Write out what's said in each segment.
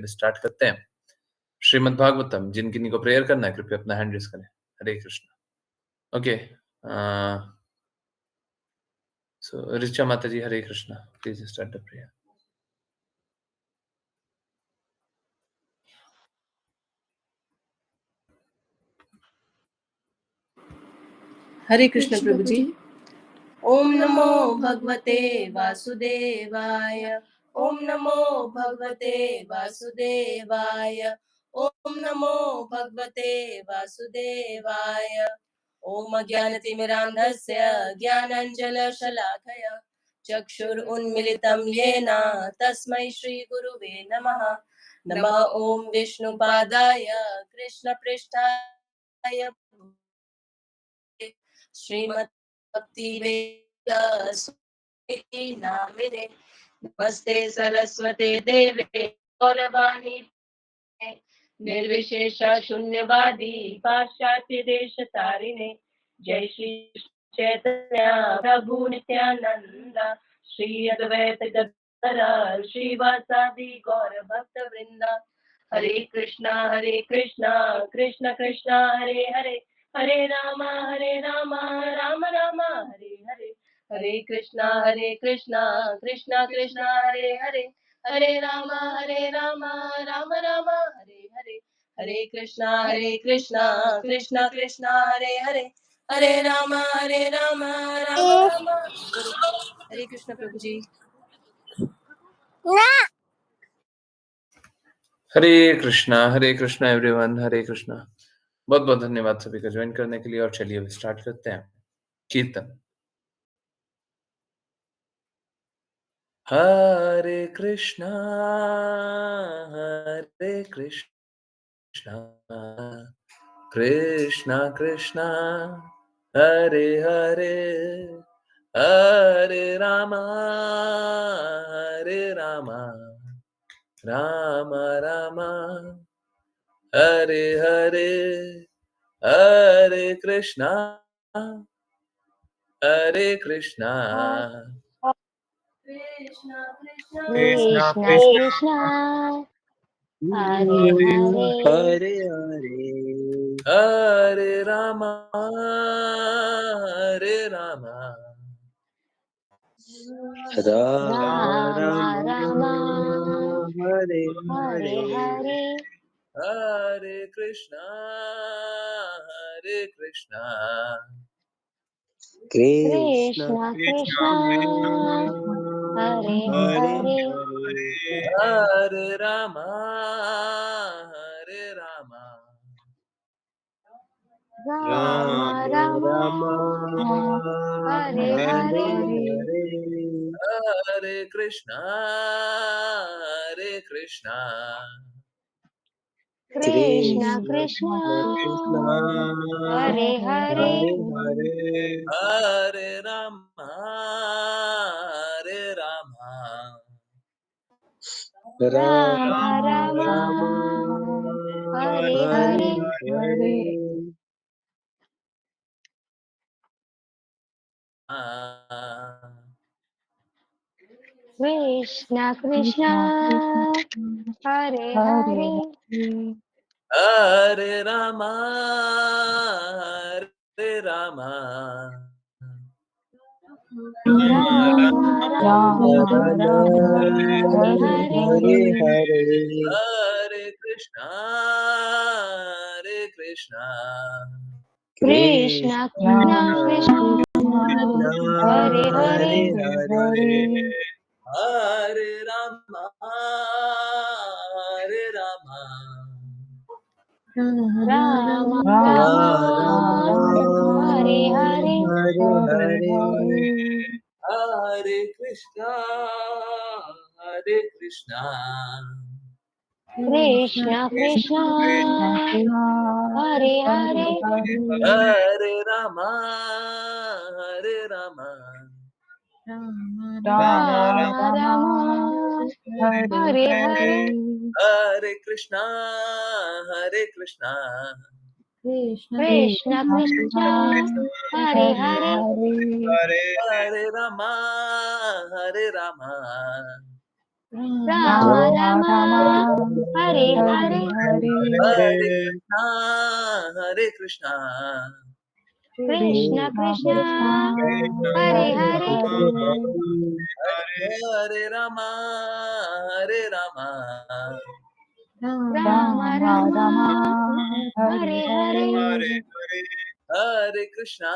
Start करते हैं। श्रीमद् भागवतम, जिन किन्हीं को प्रेयर करना है कृपया अपना हैंड रेज करें। हरे कृष्णा। ओके, सो ऋचा माता ji, Hare Krishna, please start the prayer. Hare Krishna प्रभु जी। ओम नमो भगवते वासुदेवाय। ओम नमो भगवते वासुदेवाय। ओम नमो भगवते वासुदेवाय। ओम अज्ञानतिमिरान्धस्य ज्ञानाञ्जनशलाकया चक्षुरुन्मिलितं येन तस्मै श्रीगुरुवे नमः। नमः ओम विष्णुपादाय कृष्णपृष्ठाय श्रीमद्भक्तिवेदान्त नामिने। नमस्ते सरस्वते देवे गौरवाणी निर्विशेष शून्यवादी पाश्चात्य देश तारिणे। जय श्री चैतन्य प्रभु नित्यानंद श्री अद्वैत गदाधर श्रीवासादि गौर भक्त वृंदा। हरे कृष्णा कृष्णा कृष्णा हरे हरे, हरे राम राम राम हरे हरे। हरे कृष्णा कृष्णा कृष्णा हरे हरे, हरे राम राम राम हरे हरे। हरे कृष्णा कृष्णा कृष्णा हरे हरे, हरे राम राम राम। हरे कृष्ण प्रभु जी। हरे कृष्णा एवरीवन, हरे कृष्णा। बहुत बहुत धन्यवाद सभी का ज्वाइन करने के लिए। और चलिए अभी स्टार्ट करते हैं कीर्तन। हरे कृष्णा कृष्णा कृष्णा हरे हरे, हरे रामा राम राम हरे हरे, हरे कृष्णा कृष्णा कृष्णा कृष्णा हरे हरे, हरे हरे, हरे राम राम राम राम, राम हरे हरे हरे, हरे, हरे कृष्णा कृष्ण कृष्णा कृष्ण कृष्णा हरे हरे हरे, हरे, हरे राम राम राम राम राम, हरे हरे हरे, हरे, हरे कृष्णा कृष्णा कृष्ण कृष्णा कृष्ण हरे हरे, हरे हरे, हरे राम राम राम राम राम, हरे हरे हरे, हरे, कृष्णा कृष्णा हरे हरे, हरे राम राम राम राम हरे हरे, हरे हरे, हरे कृष्णा कृष्णा कृष्णा कृष्ण हरे हरे, हरे हरे, हरे राम राम राम राम हरे हरे, हरे हरे, हरे कृष्णा कृष्णा कृष्णा हरे हरे, हरे राम राम राम हरे हरे, हरे Krishna Krishna Krishna Hare Hare, Hare Hare Ram Ram Ram Hare Hare Hare Krishna Krishna Krishna Hare Hare Hare Rama Ram Ram Hare Hare Hare Krishna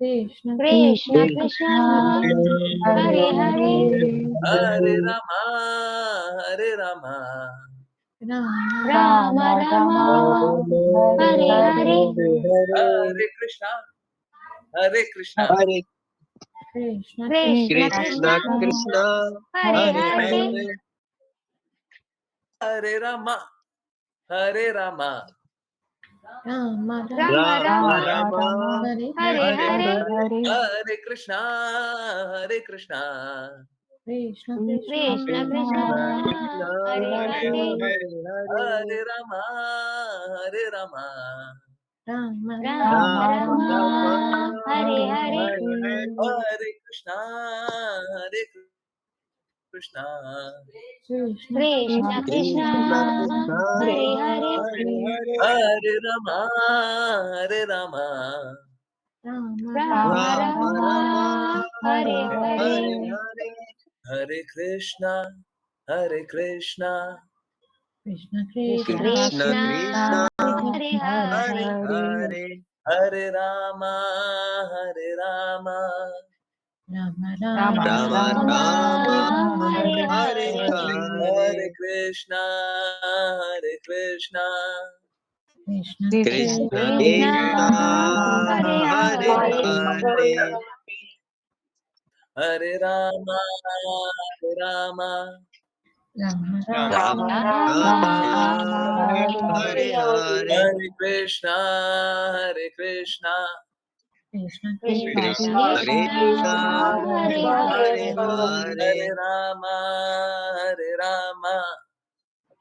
Krishna Krishna Hare Hare Hare Rama Ram Ram Hare Hare Hare Krishna Hare Krishna Krishna Krishna Krishna हरे Hare हरे Hare हरे रामा राम Rama राम Rama हरे Hare हरे Hare हरे कृष्णा कृष्ण Krishna कृष्ण Krishna हरे Hare हरे Hare हरे Rama Ram Rama Ram Rama Hare Hare Hare Hare हरे Krishna Krishna Krishna Krishna Krishna Hare Hare Hare Hare हरे Rama Ram Rama Ram Rama Hare Hare Hare Hare हरे Krishna Krishna Krishna Krishna Krishna Hare Hare Hare Hare हरे Rama Ram Rama Ram Rama हरे Hare Hare Hare Hare Krishna Krishna Krishna Krishna Krishna हरे Hरे हरे Hare हरे Rama Ram Rama Ram Rama हरे Hare Hare हरे Krishna Krishna Krishna Krishna Krishna हरे Hare Hare Hare Hare Rama Ram Rama Ram Rama हरे Hare हरे Hare हरे Krishna Krishna Krishna Krishna Krishna हरे Hare हरे Hare हरे Rama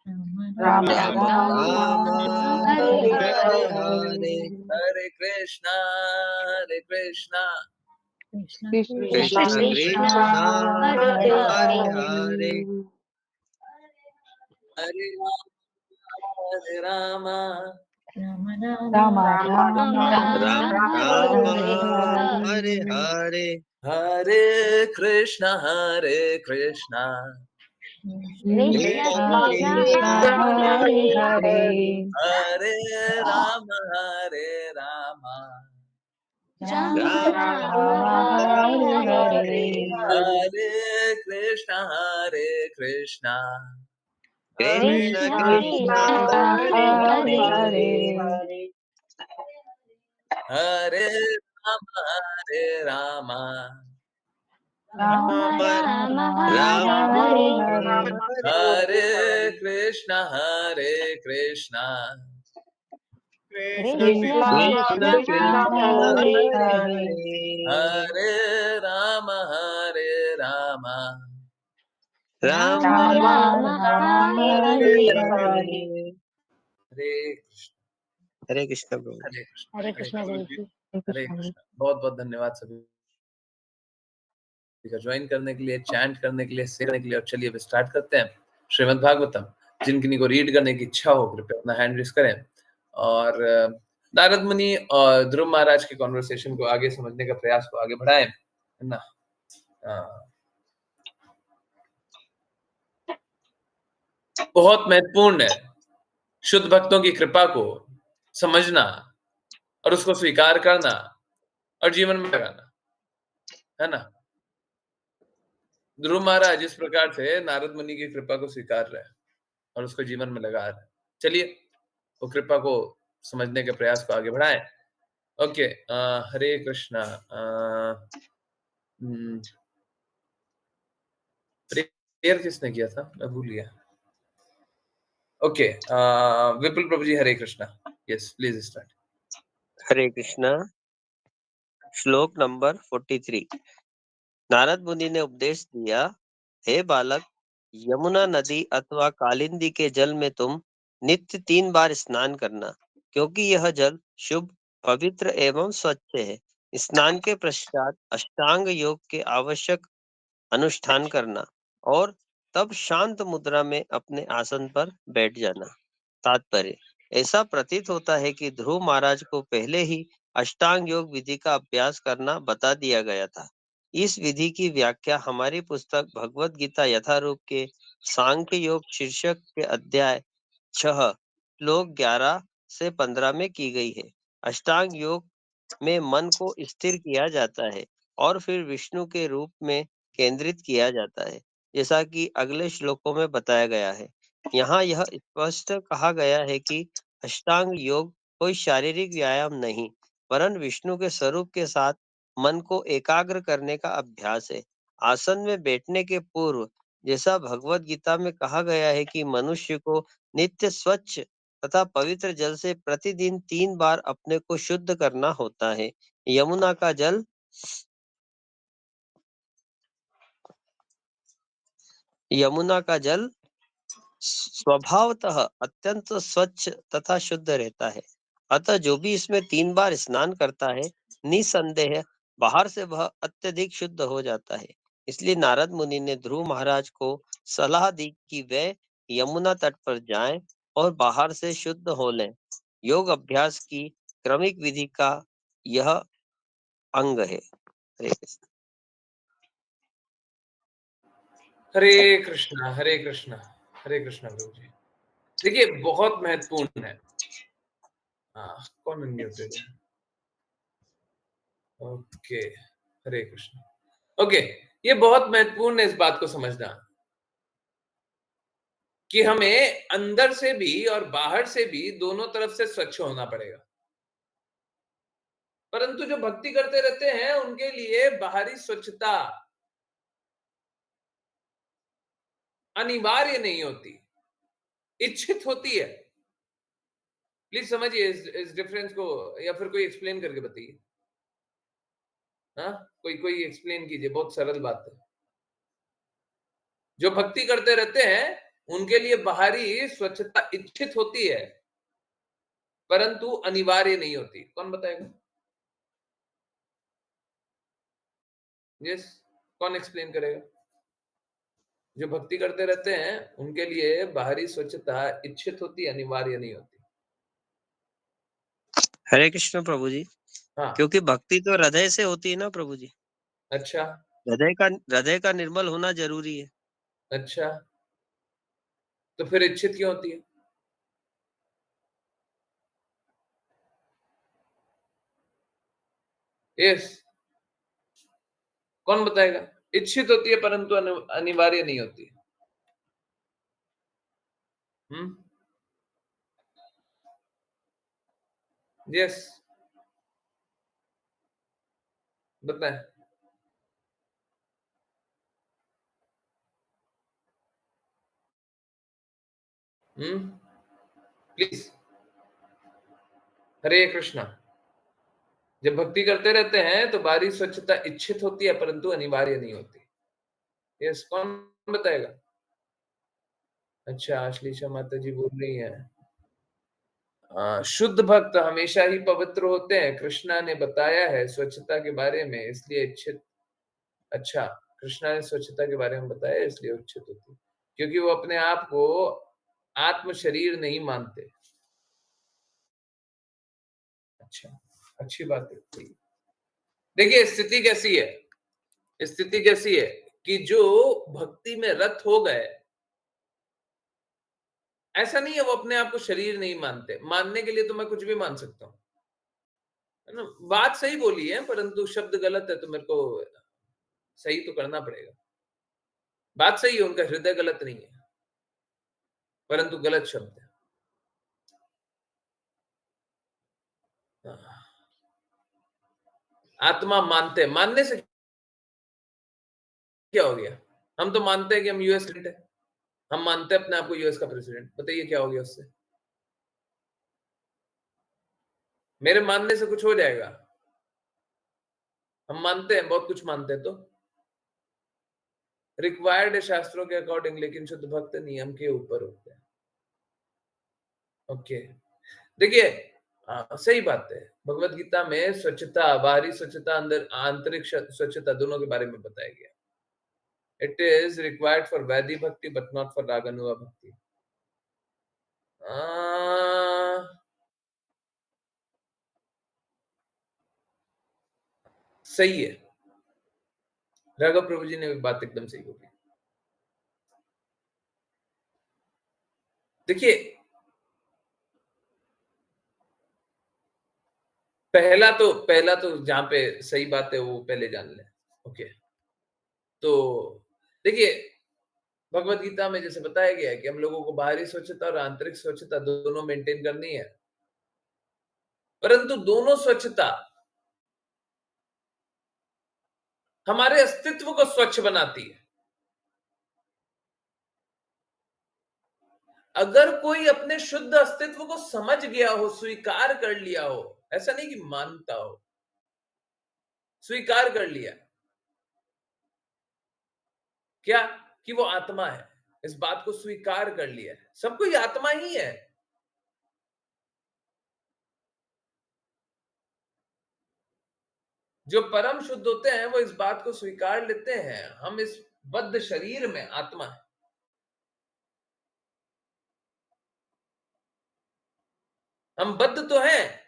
Ram Ram Ram Rama हरे Hare हरे Hare हरे Krishna Krishna Krishna Krishna Krishna Hare Hare Hare Rama Ram Rama Ram Hare Hare Hare Krishna Krishna Krishna Krishna Krishna Hare हरे Hare हरे Rama Ram Rama Ram हरे Rama हरे Hare हरे Krishna Krishna Krishna Krishna Krishna हरे Hare हरे Hare हरे Rama Ram Rama Ram Rama हरे Hare हरे Hare हरे Krishna Hare Krishna Prabhu. हरे कृष्ण जी हरे कृष्ण बहुत बहुत धन्यवाद सभी का join करने के लिए, chant करने के लिए, करने के लिए। और चलिए अब स्टार्ट करते हैं श्रीमद् भागवतम। जिनकी को रीड करने की इच्छा हो कृपया अपना हैंड रेस करें। और नारद मुनि और ध्रुव महाराज के कॉन्वर्सेशन को आगे समझने का प्रयास को आगे बढ़ाएं, है ना। बहुत महत्वपूर्ण है शुद्ध भक्तों की कृपा को समझना और उसको स्वीकार करना और जीवन में लगाना, है ना। ध्रुव महाराज इस प्रकार से नारद मुनि की कृपा को स्वीकार रहे हैं और उसको जीवन में लगा रहे हैं। चलिए वो कृपा को समझने के प्रयास को आगे बढ़ाएं। ओके, हरे कृष्णा। प्रेयर किसने किया था, मैं भूल गया। ओके, विपुल प्रभु ji, Hare Krishna. Yes, please start. Hare Krishna. श्लोक नंबर 43। नारद मुनि ने उपदेश दिया, हे बालक, यमुना नदी अथवा कालिंदी के जल में तुम नित्य 3 बार स्नान करना, क्योंकि यह जल शुभ, पवित्र एवं स्वच्छ है। स्नान के पश्चात अष्टांग योग के आवश्यक अनुष्ठान करना और तब शांत मुद्रा में अपने आसन पर बैठ जाना। तात्पर्य, ऐसा प्रतीत होता है कि ध्रुव महाराज को पहले ही अष्टांग योग विधि का अभ्यास करना बता दिया गया था। इस विधि की व्याख्या हमारी पुस्तक भगवत गीता यथारूप के सांख्य योग शीर्षक के अध्याय 6 श्लोक 11 से 15 में की गई है। अष्टांग योग में मन को स्थिर किया जाता है और फिर विष्णु के रूप में केंद्रित किया जाता है, जैसा कि अगले श्लोकों में बताया गया है। यहाँ यह स्पष्ट कहा गया है कि अष्टांग योग कोई शारीरिक व्यायाम नहीं, वरन विष्णु के स्वरूप के साथ मन को एकाग्र करने का अभ्यास है। आसन में बैठने के पूर्व, जैसा भगवत गीता में कहा गया है कि मनुष्य को नित्य स्वच्छ तथा पवित्र जल से प्रतिदिन 3 बार अपने को शुद्ध करना होता है। यमुना का जल यमुना का जल स्वभावतः अत्यंत स्वच्छ तथा शुद्ध रहता है। अतः जो भी इसमें 3 बार स्नान करता है, निसंदेह बाहर से वह अत्यधिक शुद्ध हो जाता है। इसलिए नारद मुनि ने ध्रुव महाराज को सलाह दी कि वे यमुना तट पर जाएं और बाहर से शुद्ध हो लें। योग अभ्यास की क्रमिक विधि का यह अंग है। हरे कृष्ण। हरे कृष्णा, हरे कृष्णा, हरे कृष्णा प्रभु जी। देखिए, बहुत महत्वपूर्ण है। हाँ, कौन अनम्यूटेड है? ओके, हरे कृष्ण। ओके, ये बहुत महत्वपूर्ण है इस बात को समझना कि हमें अंदर से भी और बाहर से भी दोनों तरफ से स्वच्छ होना पड़ेगा। परंतु जो भक्ति करते रहते हैं उनके लिए बाहरी स्वच्छता अनिवार्य नहीं होती, इच्छित होती है। प्लीज समझिए इस डिफरेंस को, या फिर कोई एक्सप्लेन करके बताइए। हाँ, कोई एक्सप्लेन कीजिए, बहुत सरल बात है। जो भक्ति करते रहते हैं उनके लिए बाहरी स्वच्छता इच्छित होती है, परंतु अनिवार्य नहीं होती। कौन बताएगा? यस, कौन एक्सप्लेन करेगा? जो भक्ति करते रहते हैं उनके लिए बाहरी स्वच्छता इच्छित होती है, अनिवार्य नहीं होती। हरे कृष्ण प्रभु जी। हाँ, क्योंकि भक्ति तो हृदय से होती है ना प्रभु जी। अच्छा, हृदय का निर्मल होना जरूरी है। अच्छा, तो फिर इच्छित क्यों होती है? यस, कौन बताएगा? इच्छित होती है परंतु अनिवार्य नहीं होती। हम्म, यस, बताएं। प्लीज। हरे कृष्णा। जब भक्ति करते रहते हैं तो बाहरी स्वच्छता इच्छित होती है परंतु अनिवार्य नहीं होती। यस, कौन बताएगा? अच्छा, आश्लेषा माता जी बोल रही है, शुद्ध भक्त हमेशा ही पवित्र होते हैं। कृष्णा ने बताया है स्वच्छता के बारे में, इसलिए इच्छित। अच्छा, कृष्णा ने स्वच्छता के बारे में बताया इसलिए इच्छित होती, क्योंकि वो अपने आप को आत्म शरीर नहीं मानते। अच्छा, अच्छी बात है। देखिए, स्थिति कैसी है? स्थिति कैसी है कि जो भक्ति में रत हो गए, ऐसा नहीं है वो अपने आप को शरीर नहीं मानते। मानने के लिए तो मैं कुछ भी मान सकता हूं, है ना? बात सही बोली है परंतु शब्द गलत है, तो मेरे को सही तो करना पड़ेगा। बात सही है, उनका हृदय गलत नहीं है, परंतु गलत शब्द है। आत्मा मानते, मानने से क्या हो गया? हम तो मानते हैं कि हम यूएस प्रेसिडेंट है, हम मानते हैं अपने आप को यूएस का प्रेसिडेंट। बताइए क्या हो गया उससे? मेरे मानने से कुछ हो जाएगा? हम मानते हैं, बहुत कुछ मानते हैं, तो रिक्वायर्ड है शास्त्रों के अकॉर्डिंग, लेकिन शुद्ध भक्त नियम के ऊपर होते हैं। ओके, देखिए, सही बात है। भगवत गीता में स्वच्छता, बाहरी स्वच्छता, अंदर आंतरिक स्वच्छता, दोनों के बारे में बताया गया। It is required for Vaidhi Bhakti, but not for Raganuga Bhakti. सही है, राघव प्रभु जी ने बात एकदम सही बोली। देखिए, पहला तो जहां पे सही बात है वो पहले जान लें। ओके, तो देखिए, भगवत गीता में जैसे बताया गया है कि हम लोगों को बाहरी स्वच्छता और आंतरिक स्वच्छता दोनों मेंटेन करनी है, परंतु दोनों स्वच्छता हमारे अस्तित्व को स्वच्छ बनाती है। अगर कोई अपने शुद्ध अस्तित्व को समझ गया हो, स्वीकार कर लिया हो, ऐसा नहीं कि मानता हो, स्वीकार कर लिया क्या कि वो आत्मा है, इस बात को स्वीकार कर लिया है, सब कोई आत्मा ही है। जो परम शुद्ध होते हैं वो इस बात को स्वीकार लेते हैं, हम इस बद्ध शरीर में आत्मा है। हम बद्ध तो हैं,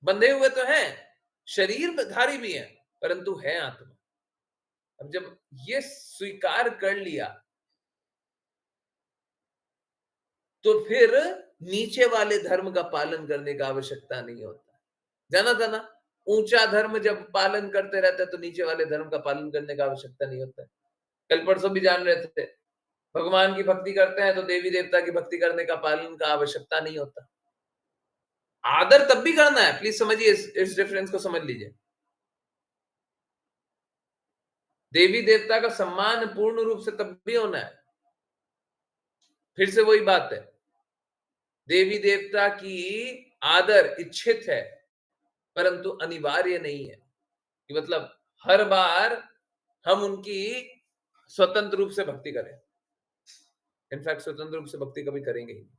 बंधे हुए तो हैं, शरीर धारी भी हैं, परंतु है आत्मा। अब जब ये स्वीकार कर लिया तो फिर नीचे वाले धर्म का पालन करने का आवश्यकता नहीं होता। जाना था ना, ऊंचा धर्म जब पालन करते रहते हैं तो नीचे वाले धर्म का पालन करने का आवश्यकता नहीं होता। कल परसों भी जान रहे थे, भगवान की भक्ति करते हैं तो देवी देवता की भक्ति करने का पालन का आवश्यकता नहीं होता। आदर तब भी करना है, प्लीज समझिए, इस डिफरेंस को समझ लीजिए। देवी देवता का सम्मान पूर्ण रूप से तब भी होना है। फिर से वही बात है, देवी देवता की आदर इच्छित है परंतु अनिवार्य नहीं है कि मतलब हर बार हम उनकी स्वतंत्र रूप से भक्ति करें। इनफैक्ट स्वतंत्र रूप से भक्ति कभी करेंगे ही नहीं,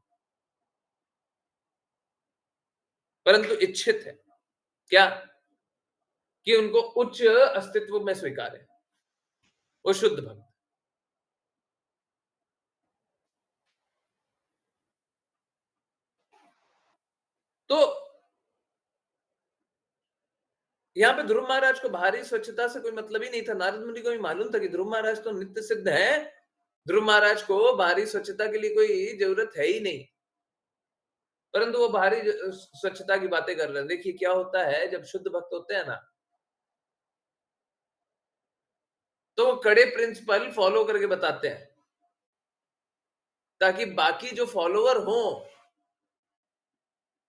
परंतु इच्छित है क्या कि उनको उच्च अस्तित्व में स्वीकार है, वो शुद्ध भक्त। तो यहाँ पे ध्रुव महाराज को बाहरी स्वच्छता से कोई मतलब ही नहीं था। नारद मुनि को भी मालूम था कि ध्रुव महाराज तो नित्य सिद्ध है, ध्रुव महाराज को बाहरी स्वच्छता के लिए कोई जरूरत है ही नहीं, परंतु वो बाहरी स्वच्छता की बातें कर रहे हैं। देखिए क्या होता है, जब शुद्ध भक्त होते हैं ना तो वो कड़े प्रिंसिपल फॉलो करके बताते हैं ताकि बाकी जो फॉलोवर हों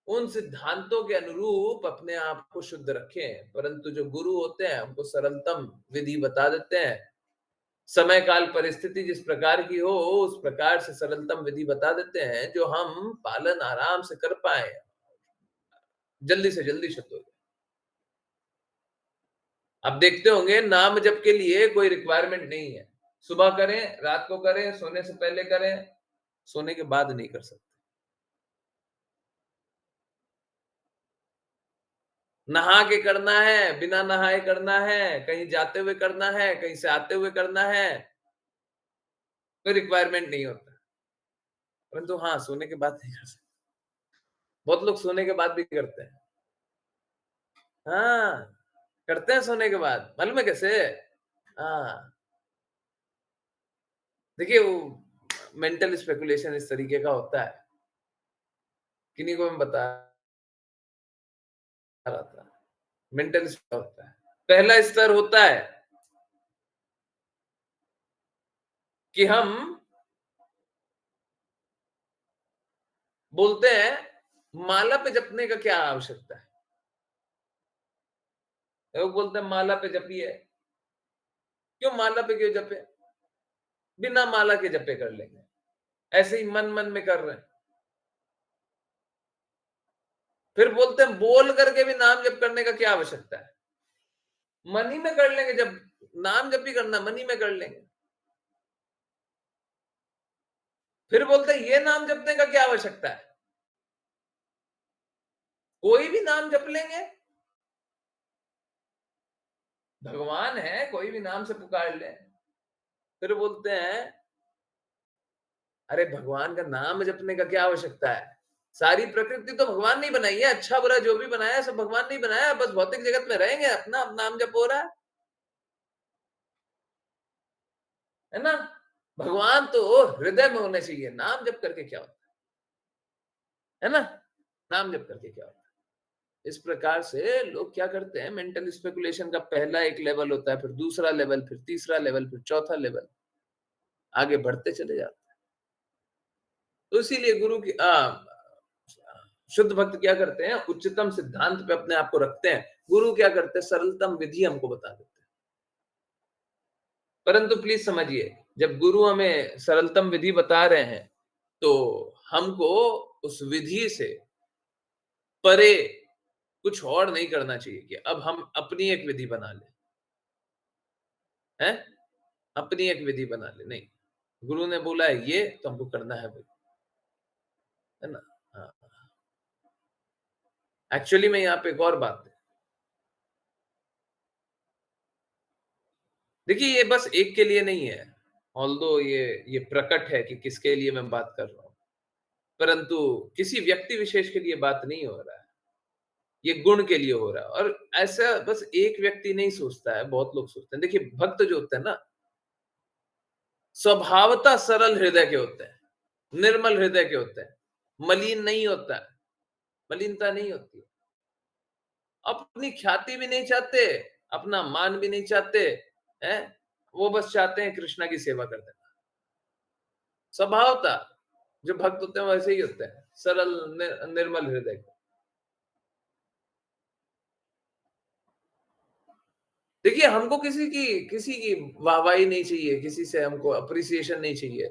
उन सिद्धांतों के अनुरूप अपने आप को शुद्ध रखें। परंतु जो गुरु होते हैं हमको सरलतम विधि बता देते हैं, समय काल परिस्थिति जिस प्रकार की हो उस प्रकार से सरलतम विधि बता देते हैं जो हम पालन आराम से कर पाए, जल्दी से जल्दी शुद्ध हो जाए। आप देखते होंगे नाम जप के लिए कोई रिक्वायरमेंट नहीं है, सुबह करें, रात को करें, सोने से पहले करें, सोने के बाद नहीं कर सकते। नहा के करना है, बिना नहाए करना है, कहीं जाते हुए करना है, कहीं से आते हुए करना है, कोई रिक्वायरमेंट नहीं होता। परंतु हाँ, सोने के बाद नहीं कर सकते। बहुत लोग सोने के बाद भी करते हैं। हाँ, करते हैं सोने के बाद, मालूम है कैसे? हाँ, देखिए वो मेंटल स्पेकुलेशन इस तरीके का होता है, किन्हीं को मैं बता रहा था। मेंटल स्तर होता है, पहला स्तर होता है कि हम बोलते हैं माला पे जपने का क्या आवश्यकता है। लोग बोलते हैं माला पे जपिए, क्यों माला पे क्यों जपे, बिना माला के जपे कर लेंगे, ऐसे ही मन मन में कर रहे हैं। फिर बोलते हैं बोल करके भी नाम जप करने का क्या आवश्यकता है, मन ही में कर लेंगे, जब नाम जप भी करना मन ही में कर लेंगे। फिर बोलते हैं ये नाम जपने का क्या आवश्यकता है, कोई भी नाम जप लेंगे, भगवान है, कोई भी नाम से पुकार ले। फिर बोलते हैं अरे भगवान का नाम जपने का क्या आवश्यकता है, सारी प्रकृति तो भगवान ने बनाई है, अच्छा बुरा जो भी बनाया है सब भगवान ने बनाया है, बस भौतिक जगत में रहेंगे, अपना नाम जप हो रहा है ना। भगवान तो हृदय में होने चाहिए, नाम जप करके क्या होता है ना, नाम जप करके क्या होता है। इस प्रकार से लोग क्या करते हैं, मेंटल स्पेकुलेशन का पहला एक लेवल होता है, फिर दूसरा लेवल, फिर तीसरा लेवल, फिर चौथा लेवल, आगे बढ़ते चले जाते हैं। तो इसीलिए गुरु की शुद्ध भक्त क्या करते हैं, उच्चतम सिद्धांत पे अपने आप को रखते हैं। गुरु क्या करते हैं, सरलतम विधि हमको बता देते हैं। परंतु प्लीज समझिए, जब गुरु हमें सरलतम विधि बता रहे हैं तो हमको उस विधि से परे कुछ और नहीं करना चाहिए कि अब हम अपनी एक विधि बना लें, हैं? अपनी एक विधि बना ले, नहीं। गुरु ने बोला है ये तो हमको करना है भाई, है ना। हाँ, एक्चुअली में यहाँ पे एक और बात है, देखिए ये बस एक के लिए नहीं है, ऑल्दो ये प्रकट है कि किसके लिए मैं बात कर रहा हूँ, परंतु किसी व्यक्ति विशेष के लिए बात नहीं हो रहा है, ये गुण के लिए हो रहा है। और ऐसा बस एक व्यक्ति नहीं सोचता है, बहुत लोग सोचते हैं। देखिए भक्त जो होते हैं ना, स्वभावतः सरल हृदय के होते हैं, निर्मल हृदय के होते हैं, मलिन नहीं होता है, मलिनता नहीं होती है। अपनी ख्याति भी नहीं चाहते, अपना मान भी नहीं चाहते हैं, वो बस चाहते हैं कृष्णा की सेवा कर देना। स्वभावतः जो भक्त होते हैं वैसे ही होते हैं, सरल निर्मल हृदय के। देखिए हमको किसी की वाहवाही नहीं चाहिए, किसी से हमको अप्रिसिएशन नहीं चाहिए,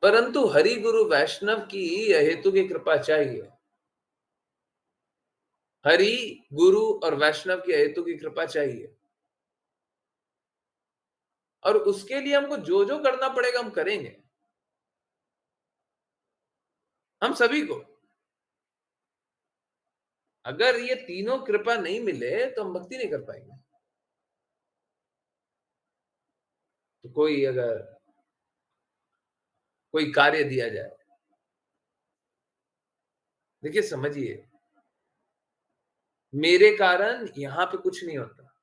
परंतु हरि गुरु वैष्णव की हेतु की कृपा चाहिए। हरि गुरु और वैष्णव की हेतु की कृपा चाहिए, और उसके लिए हमको जो जो करना पड़ेगा हम करेंगे, हम सभी को। अगर ये तीनों कृपा नहीं मिले तो हम भक्ति नहीं कर पाएंगे। तो कोई कार्य दिया जाए, देखिए समझिए, मेरे कारण यहां पे कुछ नहीं होता,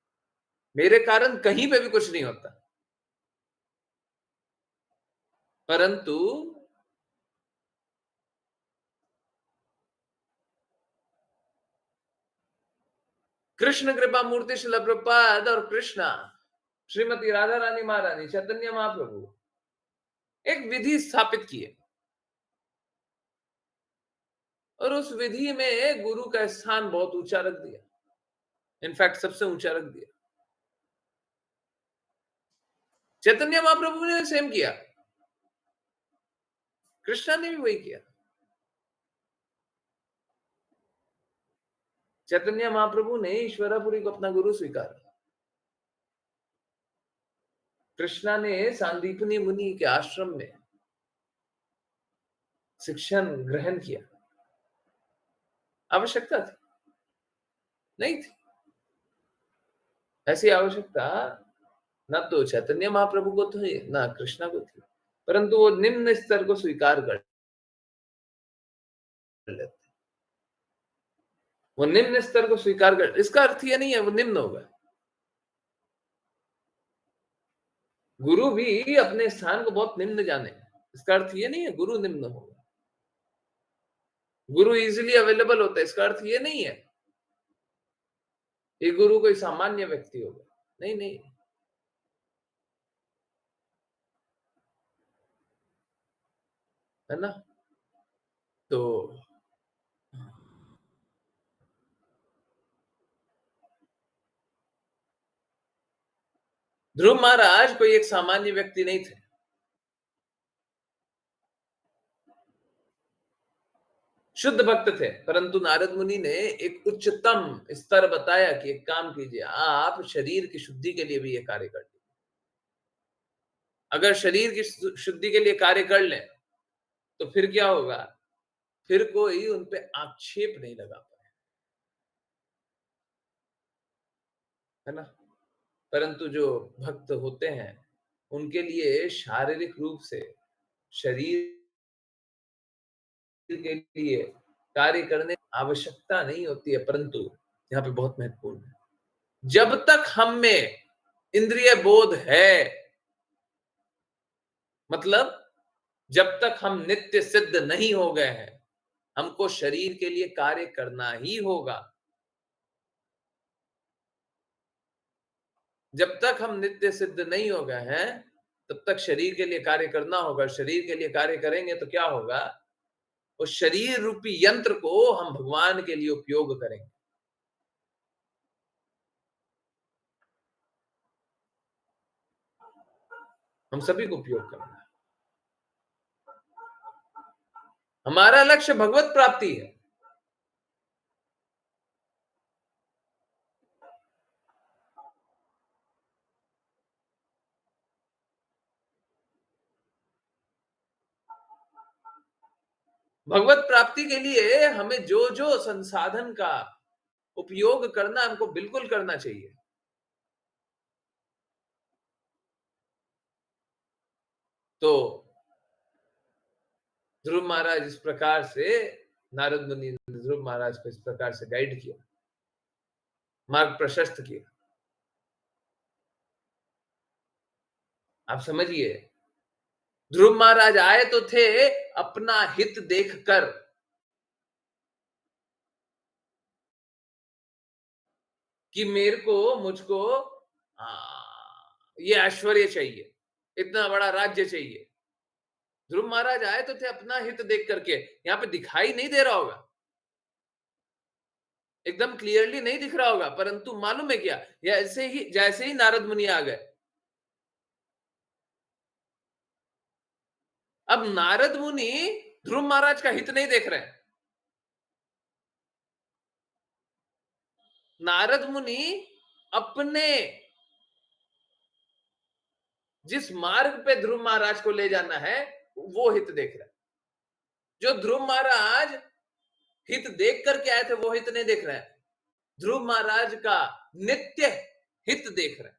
मेरे कारण कहीं पे भी कुछ नहीं होता, परंतु कृष्ण कृपा मूर्ति शिला प्रभुपाद और कृष्णा श्रीमती राधा रानी महारानी चैतन्य महाप्रभु एक विधि स्थापित की है, और उस विधि में गुरु का स्थान बहुत ऊंचा रख दिया, इनफैक्ट सबसे ऊंचा रख दिया। चैतन्य महाप्रभु ने सेम किया, कृष्णा ने भी वही किया। चैतन्य महाप्रभु ने ईश्वरापुरी को अपना गुरु स्वीकारा, कृष्णा ने सांदीपनी मुनि के आश्रम में शिक्षण ग्रहण किया। आवश्यकता थी? नहीं थी। ऐसी आवश्यकता ना तो चैतन्य महाप्रभु को थी, ना कृष्णा को थी, परंतु वो निम्न स्तर को स्वीकार कर लेते, वो निम्न स्तर को स्वीकार कर, इसका अर्थ ये नहीं है वो निम्न होगा। गुरु भी अपने स्थान को बहुत निम्न जाने, इसका अर्थ ये नहीं है गुरु निम्न होगा। गुरु इजीली अवेलेबल होता है, इसका अर्थ ये नहीं है ये गुरु कोई सामान्य व्यक्ति होगा, नहीं नहीं। है ना। तो ध्रुव महाराज कोई एक सामान्य व्यक्ति नहीं थे, शुद्ध भक्त थे, परंतु नारद मुनि ने एक उच्चतम स्तर बताया कि एक काम कीजिए, आप शरीर की शुद्धि के लिए भी ये कार्य कर लीजिए। अगर शरीर की शुद्धि के लिए कार्य कर लें तो फिर क्या होगा, फिर कोई उन पे आक्षेप नहीं लगा पाए, है ना। परंतु जो भक्त होते हैं उनके लिए शारीरिक रूप से शरीर के लिए कार्य करने की आवश्यकता नहीं होती है, परंतु यहाँ पे बहुत महत्वपूर्ण है, जब तक हम में इंद्रिय बोध है, मतलब जब तक हम नित्य सिद्ध नहीं हो गए हैं, हमको शरीर के लिए कार्य करना ही होगा। जब तक हम नित्य सिद्ध नहीं हो गए हैं, तब तक शरीर के लिए कार्य करना होगा। शरीर के लिए कार्य करेंगे तो क्या होगा? उस शरीर रूपी यंत्र को हम भगवान के लिए उपयोग करेंगे। हम सभी को उपयोग करना है। हमारा लक्ष्य भगवत प्राप्ति है। भगवत प्राप्ति के लिए हमें जो जो संसाधन का उपयोग करना, हमको बिल्कुल करना चाहिए। तो ध्रुव महाराज इस प्रकार से, नारद मुनि ने ध्रुव महाराज को इस प्रकार से गाइड किया, मार्ग प्रशस्त किया। आप समझिए, ध्रुव महाराज आए तो थे अपना हित देखकर, कि मेरे को, मुझको ये ऐश्वर्य चाहिए, इतना बड़ा राज्य चाहिए। ध्रुव महाराज आए तो थे अपना हित देख करके। यहाँ पे दिखाई नहीं दे रहा होगा, एकदम क्लियरली नहीं दिख रहा होगा, परंतु मालूम है क्या, जैसे ही नारद मुनि आ गए, अब नारद मुनि ध्रुव महाराज का हित नहीं देख रहे हैं। नारद मुनि अपने जिस मार्ग पे ध्रुव महाराज को ले जाना है, वो हित देख रहे हैं। जो ध्रुव महाराज हित देख करके आए थे, वो हित नहीं देख रहे हैं। ध्रुव महाराज का नित्य हित देख रहे हैं।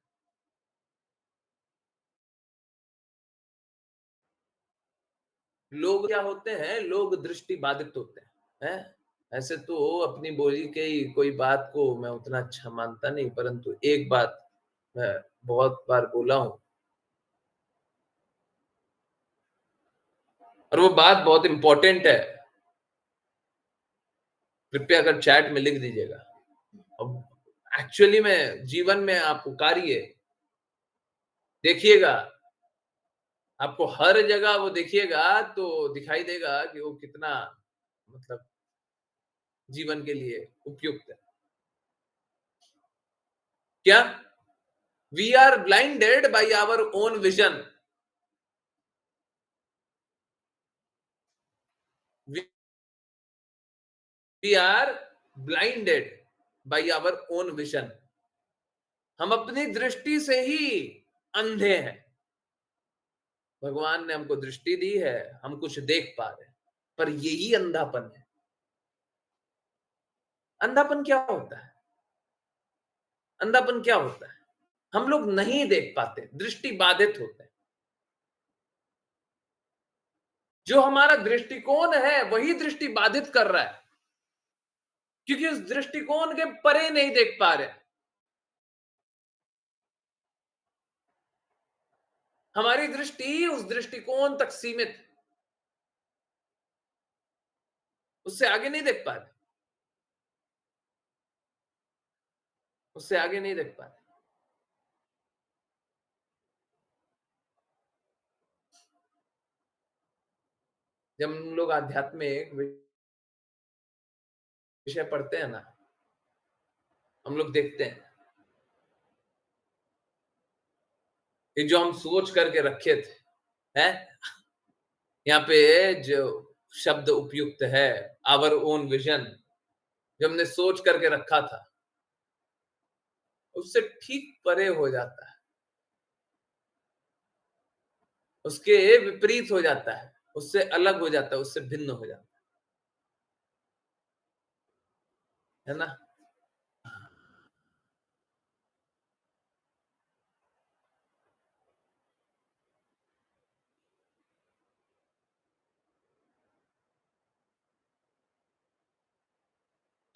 लोग क्या होते हैं? लोग दृष्टि बाधित होते हैं। ऐसे तो अपनी बोली के ही कोई बात को मैं उतना अच्छा मानता नहीं, परंतु एक बात मैं बहुत बार बोला हूं, और वो बात बहुत इंपॉर्टेंट है। कृपया कर चैट में लिख दीजिएगा। अब एक्चुअली में जीवन में आप उतारिए, देखिएगा, आपको हर जगह वो देखिएगा तो दिखाई देगा कि वो कितना, मतलब जीवन के लिए उपयुक्त है। क्या? We are blinded by our own vision. We are blinded by our own vision. हम अपनी दृष्टि से ही अंधे हैं। भगवान ने हमको दृष्टि दी है, हम कुछ देख पा रहे हैं, पर यही अंधापन है। अंधापन क्या होता है? अंधापन क्या होता है? हम लोग नहीं देख पाते, दृष्टि बाधित होते हैं। जो हमारा दृष्टिकोण है वही दृष्टि बाधित कर रहा है, क्योंकि उस दृष्टिकोण के परे नहीं देख पा रहे। हमारी दृष्टि उस दृष्टिकोण तक सीमित, उससे आगे नहीं देख पा रहे, उससे आगे नहीं देख पा रहे। जब हम लोग आध्यात्मिक विषय पढ़ते हैं ना, हम लोग देखते हैं कि जो हम सोच करके रखे थे, हैं, यहाँ पे जो शब्द उपयुक्त है, आवर ओन विजन, जो हमने सोच करके रखा था, उससे ठीक परे हो जाता है, उसके विपरीत हो जाता है, उससे अलग हो जाता है, उससे भिन्न हो जाता है ना?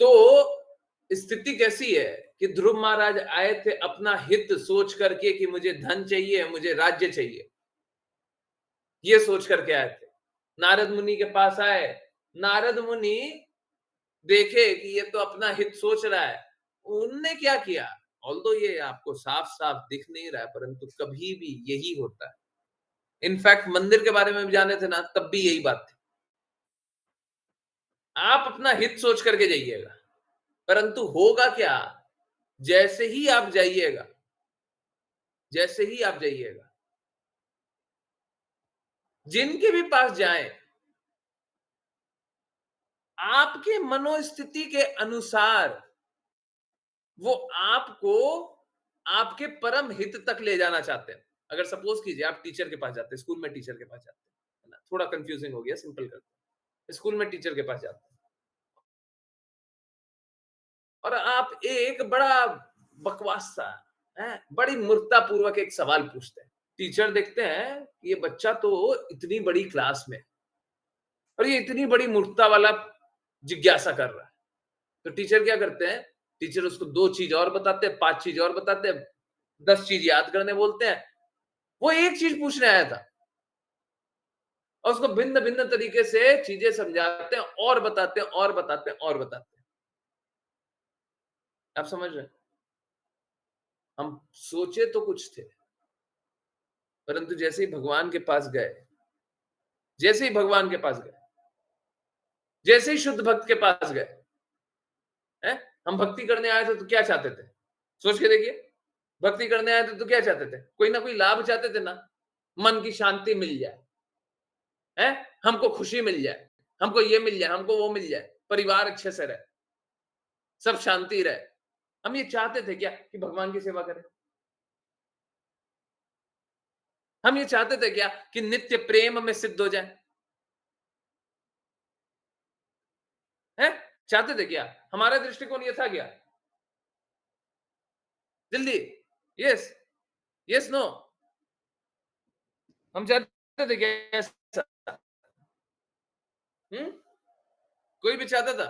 तो स्थिति कैसी है कि ध्रुव महाराज आए थे अपना हित सोच करके कि मुझे धन चाहिए, मुझे राज्य चाहिए, ये सोच करके आए थे। नारद मुनि के पास आए, नारद मुनि देखे कि ये तो अपना हित सोच रहा है। उनने क्या किया, ऑल्दो ये आपको साफ साफ दिख नहीं रहा है, परंतु कभी भी यही होता है। इनफैक्ट मंदिर के बारे में भी जाने थे ना, तब भी यही बात थी। आप अपना हित सोच करके जाइएगा, परंतु होगा क्या, जैसे ही आप जाइएगा, जैसे ही आप जाइएगा, जिनके भी पास जाएं, आपके मनोस्थिति के अनुसार वो आपको आपके परम हित तक ले जाना चाहते हैं। अगर सपोज कीजिए आप टीचर के पास जाते हैं, स्कूल में टीचर के पास जाते हैं, है ना, थोड़ा कंफ्यूजिंग हो गया, सिंपल करते हैं। स्कूल में टीचर के पास जाते हैं और आप एक बड़ा बकवास सा है, बड़ी मूर्खता पूर्वक एक सवाल पूछते हैं। टीचर देखते हैं कि ये बच्चा तो इतनी बड़ी क्लास में और ये इतनी बड़ी मूर्खता वाला जिज्ञासा कर रहा है, तो टीचर क्या करते हैं, टीचर उसको 2 चीज और बताते हैं, 5 चीज और बताते हैं, 10 चीज याद करने बोलते हैं। वो एक चीज पूछने आया था और उसको भिन्न भिन्न तरीके से चीजें समझाते हैं और बताते हैं और बताते हैं और बताते हैं। आप समझ रहे हैं? हम सोचे तो कुछ थे, परंतु जैसे ही भगवान के पास गए, जैसे ही भगवान के पास गए, जैसे ही शुद्ध भक्त के पास गए, हैं, हम भक्ति करने आए थे तो क्या चाहते थे, सोच के देखिए। भक्ति करने आए थे तो क्या चाहते थे, कोई ना कोई लाभ चाहते थे ना, मन की शांति मिल जाए, है, हमको खुशी मिल जाए, हमको ये मिल जाए, हमको वो मिल जाए, परिवार अच्छे से रहे, सब शांति रहे। हम ये चाहते थे क्या कि भगवान की सेवा करें? हम ये चाहते थे क्या कि नित्य प्रेम में सिद्ध हो जाए? हैं? चाहते थे क्या? हमारा दृष्टिकोण ये था क्या? जल्दी, यस, यस, नो, हम चाहते थे क्या ऐसा? हम्म? कोई भी चाहता था?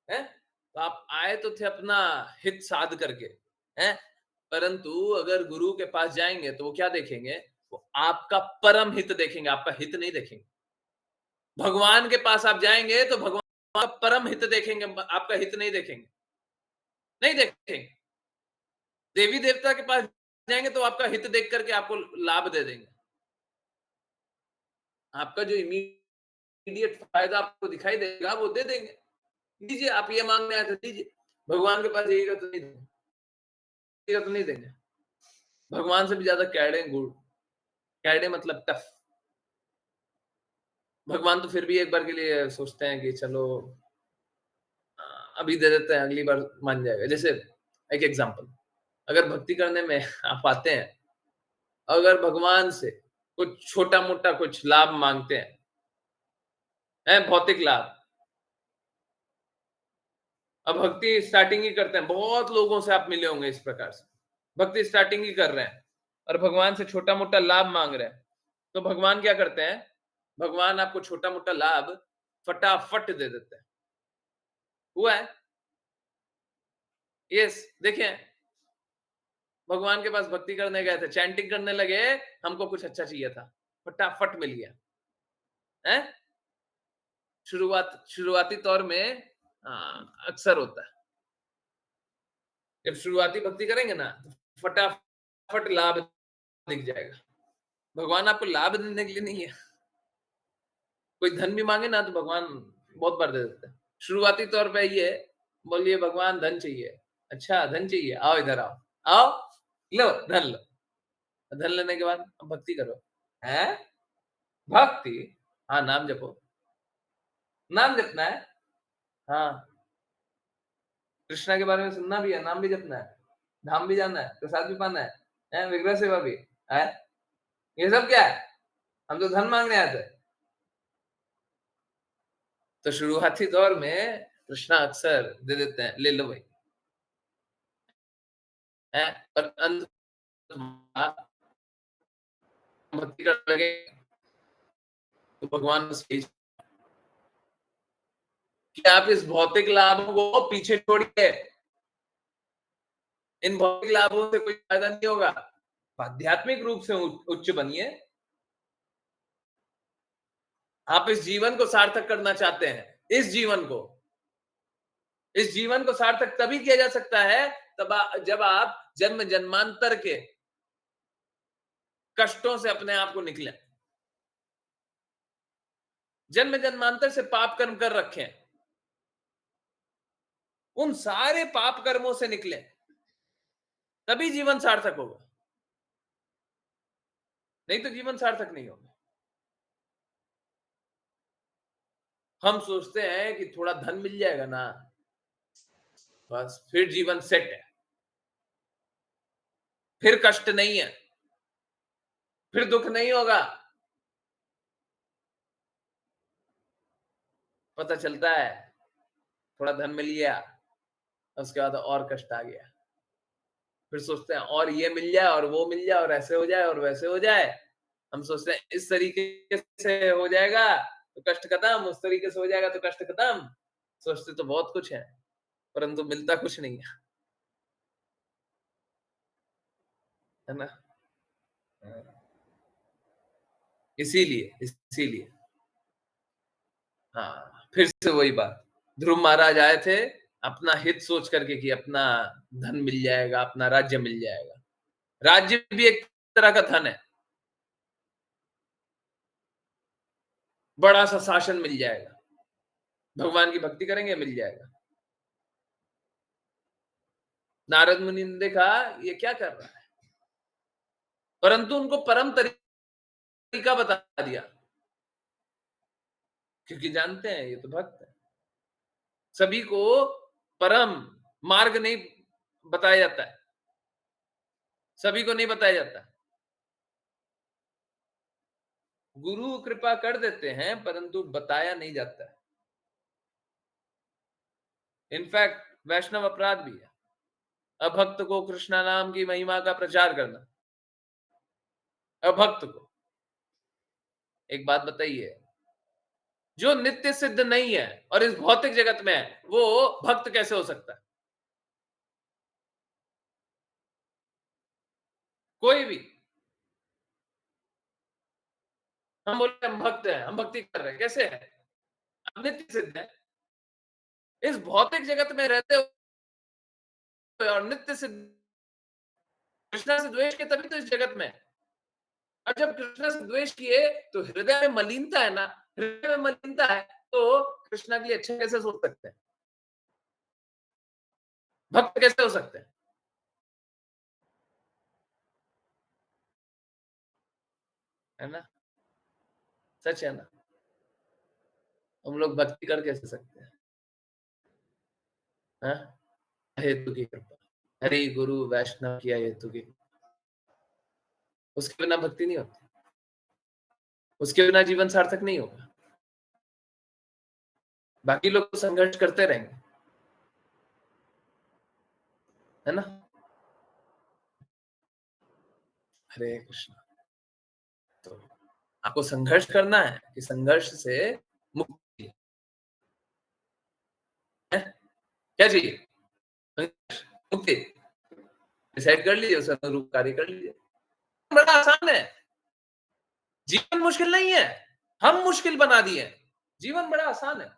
हैं? तो आप आए तो थे अपना हित साध करके, हैं? परंतु अगर गुरु के पास जाएंगे तो वो क्या देखेंगे? वो आपका परम हित देखेंगे, आपका हित नहीं देखेंगे। भगवान के पास आप जाएंगे तो भगवान का परम हित देखेंगे, आपका हित नहीं देखेंगे, नहीं देखेंगे। देवी देवता के पास जाएंगे तो आपका हित देख करके आपको लाभ दे देंगे, आपका जो इमीडिएट फायदा आपको दिखाई देगा वो दे देंगे। दीजिए, आप ये मांगने आए थे, दीजिए। भगवान के पास जाइएगा तो नहीं देंगे, तो नहीं देंगे। भगवान से भी ज्यादा कैडे गुड़, कैडे मतलब टफ। भगवान तो फिर भी एक बार के लिए सोचते हैं कि चलो अभी दे देते हैं, अगली बार मान जाएगा। जैसे एक एग्जांपल, अगर भक्ति करने में आप आते हैं, अगर भगवान से कुछ छोटा मोटा कुछ लाभ मांगते हैं, भौतिक लाभ, अब भक्ति स्टार्टिंग ही करते हैं, बहुत लोगों से आप मिले होंगे इस प्रकार से, भक्ति स्टार्टिंग ही कर रहे हैं और भगवान से छोटा मोटा लाभ मांग रहे हैं, तो भगवान क्या करते हैं? भगवान आपको छोटा मोटा लाभ फटाफट दे देते हैं। हुआ है? यस, देखें, भगवान के पास भक्ति करने गए थे, चैंटिंग करने लगे, हमको कुछ अच्छा चाहिए था, फटाफट मिल गया है। शुरुआती तौर में अक्सर होता है, जब शुरुआती भक्ति करेंगे ना तो फटाफट लाभ दिख जाएगा। भगवान आपको लाभ देने के लिए नहीं है, कोई धन भी मांगे ना तो भगवान बहुत बार दे देते हैं। शुरुआती तौर पे ये बोलिए, भगवान धन चाहिए, अच्छा धन चाहिए, आओ इधर आओ, आओ लो धन लो, धन लेने के बाद अब भक्ति करो, है भक्ति, हाँ नाम जपो, नाम जपना है, हाँ कृष्णा के बारे में सुनना भी है, नाम भी जपना है, धाम भी जाना है, प्रसाद भी पाना है, विग्रह सेवा भी है, ये सब क्या है? हम तो धन मांगने आते हैं। तो शुरुआती दौर में कृष्णा अक्सर दे देते हैं, ले लो भाई, है, पर अंत भक्ति करने लगे तो भगवान बस कि आप इस भौतिक लाभों को पीछे छोड़िए, इन भौतिक लाभों से कोई फायदा नहीं होगा, आध्यात्मिक रूप से उच्च बनिए। आप इस जीवन को सार्थक करना चाहते हैं, इस जीवन को सार्थक तभी किया जा सकता है जब आप जन्म जन्मांतर के कष्टों से अपने आप को निकलें, जन्म जन्मांतर से पाप कर्म कर रखे हैं, उन सारे पाप कर्मों से निकले, तभी जीवन सार्थक होगा, नहीं तो जीवन सार्थक नहीं होगा। हम सोचते हैं कि थोड़ा धन मिल जाएगा ना, बस फिर जीवन सेट है, फिर कष्ट नहीं है, फिर दुख नहीं होगा। पता चलता है थोड़ा धन मिल गया, उसके बाद और कष्ट आ गया, फिर सोचते हैं और ये मिल जाए और वो मिल जाए और ऐसे हो जाए और वैसे हो जाए। हम सोचते हैं इस तरीके से हो जाएगा तो कष्ट खत्म, उस तरीके से हो जाएगा तो कष्ट खत्म। सोचते तो बहुत कुछ है, परंतु मिलता कुछ नहीं है ना। इसीलिए हाँ, फिर से वही बात, ध्रुव महाराज आए थे अपना हित सोच करके कि अपना धन मिल जाएगा, अपना राज्य मिल जाएगा। राज्य भी एक तरह का धन है, बड़ा सा शासन मिल जाएगा, भगवान की भक्ति करेंगे मिल जाएगा। नारद मुनि ने देखा ये क्या कर रहा है, परंतु उनको परम तरीका बता दिया, क्योंकि जानते हैं ये तो भक्त है। सभी को परम मार्ग नहीं बताया जाता है, सभी को नहीं बताया जाता। गुरु कृपा कर देते हैं परंतु बताया नहीं जाता है। इनफैक्ट वैष्णव अपराध भी है अभक्त को कृष्णा नाम की महिमा का प्रचार करना। अभक्त को एक बात बताइए, जो नित्य सिद्ध नहीं है और इस भौतिक जगत में है, वो भक्त कैसे हो सकता है? कोई भी। हम बोलते हैं हम भक्त हैं, हम भक्ति कर रहे हैं, कैसे है? हम नित्य सिद्ध है, इस भौतिक जगत में रहते हुए और नित्य सिद्ध। कृष्णा से द्वेष के तभी तो इस जगत में है। और जब कृष्णा से द्वेष किए तो हृदय में मलिनता है ना, हृदय में मलिनता है तो कृष्णा के लिए अच्छा कैसे सोच सकते हैं? भक्त कैसे हो सकते हैं? है ना, सच है ना। हम लोग भक्ति कर कैसे सकते हैं? हाँ? हेतु की कृपा, हरि गुरु वैष्णव किया हेतु की, उसके बिना भक्ति नहीं होती, उसके बिना जीवन सार्थक नहीं होगा। बाकी लोग तो संघर्ष करते रहेंगे, है ना। हरे कृष्ण। तो आपको संघर्ष करना है कि संघर्ष से मुक्ति है? क्या चाहिए? संघर्ष, मुक्ति। डिसाइड कर लीजिए, उस अनुरूप कार्य कर लीजिए। बड़ा आसान है, जीवन मुश्किल नहीं है, हम मुश्किल बना दिए। जीवन बड़ा आसान है।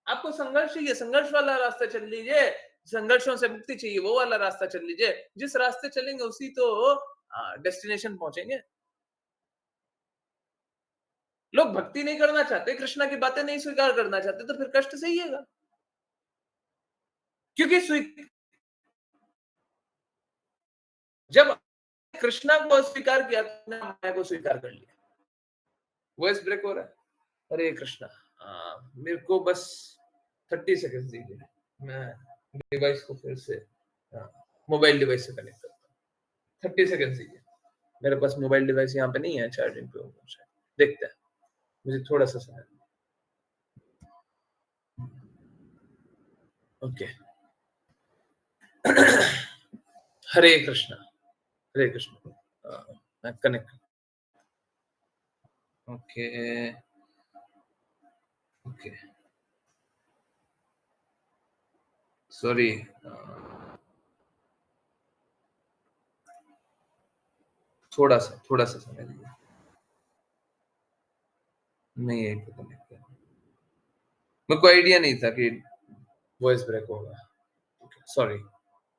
आपको संघर्ष चाहिए, संघर्ष वाला रास्ता चल लीजिए, संघर्षों से मुक्ति चाहिए वो वाला रास्ता चल लीजिए। जिस रास्ते चलेंगे उसी तो डेस्टिनेशन पहुंचेंगे। लोग भक्ति नहीं करना चाहते, कृष्णा की बातें नहीं स्वीकार करना चाहते, तो फिर कष्ट सहिएगा, क्योंकि जब कृष्णा को अस्वीकार किया तो माया को स्वीकार कर लिया। वॉइस ब्रेक हो रहा है। हरे कृष्णा। मेरे को बस 30 सेकंड दीजिए, मैं डिवाइस को फिर से मोबाइल डिवाइस से कनेक्ट करता हूँ। 30 सेकंड दीजिए, मेरे पास मोबाइल डिवाइस यहाँ पे नहीं है, चार्जिंग पे होगा शायद, देखते हैं, मुझे थोड़ा सा समय। ओके। हरे कृष्णा, हरे कृष्णा। मैं कनेक्ट। Okay okay. सॉरी, थोड़ा सा समय दीजिए। नहीं, यही पे कनेक्ट कर, मेरे को आइडिया नहीं था कि वॉइस ब्रेक होगा। सॉरी,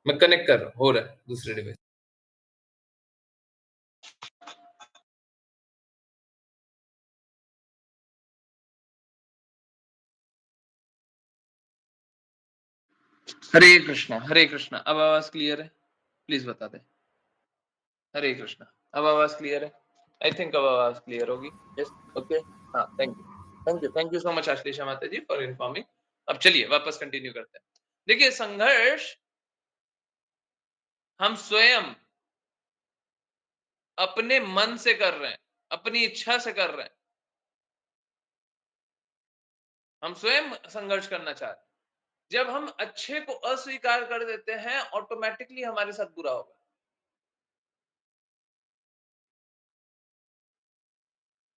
मैं कनेक्ट कर रहा हूँ, हो रहा है दूसरे डिवाइस। हरे कृष्णा, अब आवाज क्लियर है? प्लीज बता दे। हरे कृष्णा, अब आवाज क्लियर है? आई थिंक अब आवाज क्लियर होगी। यस, ओके, हाँ, thank you so much Ashlesha माता जी फॉर इन्फॉर्मिंग। अब चलिए वापस कंटिन्यू करते हैं। देखिए, संघर्ष हम स्वयं अपने मन से कर रहे हैं, अपनी इच्छा से कर रहे हैं। हम स्वयं संघर्ष करना चाहते हैं। जब हम अच्छे को अस्वीकार कर देते हैं, ऑटोमेटिकली हमारे साथ बुरा होगा।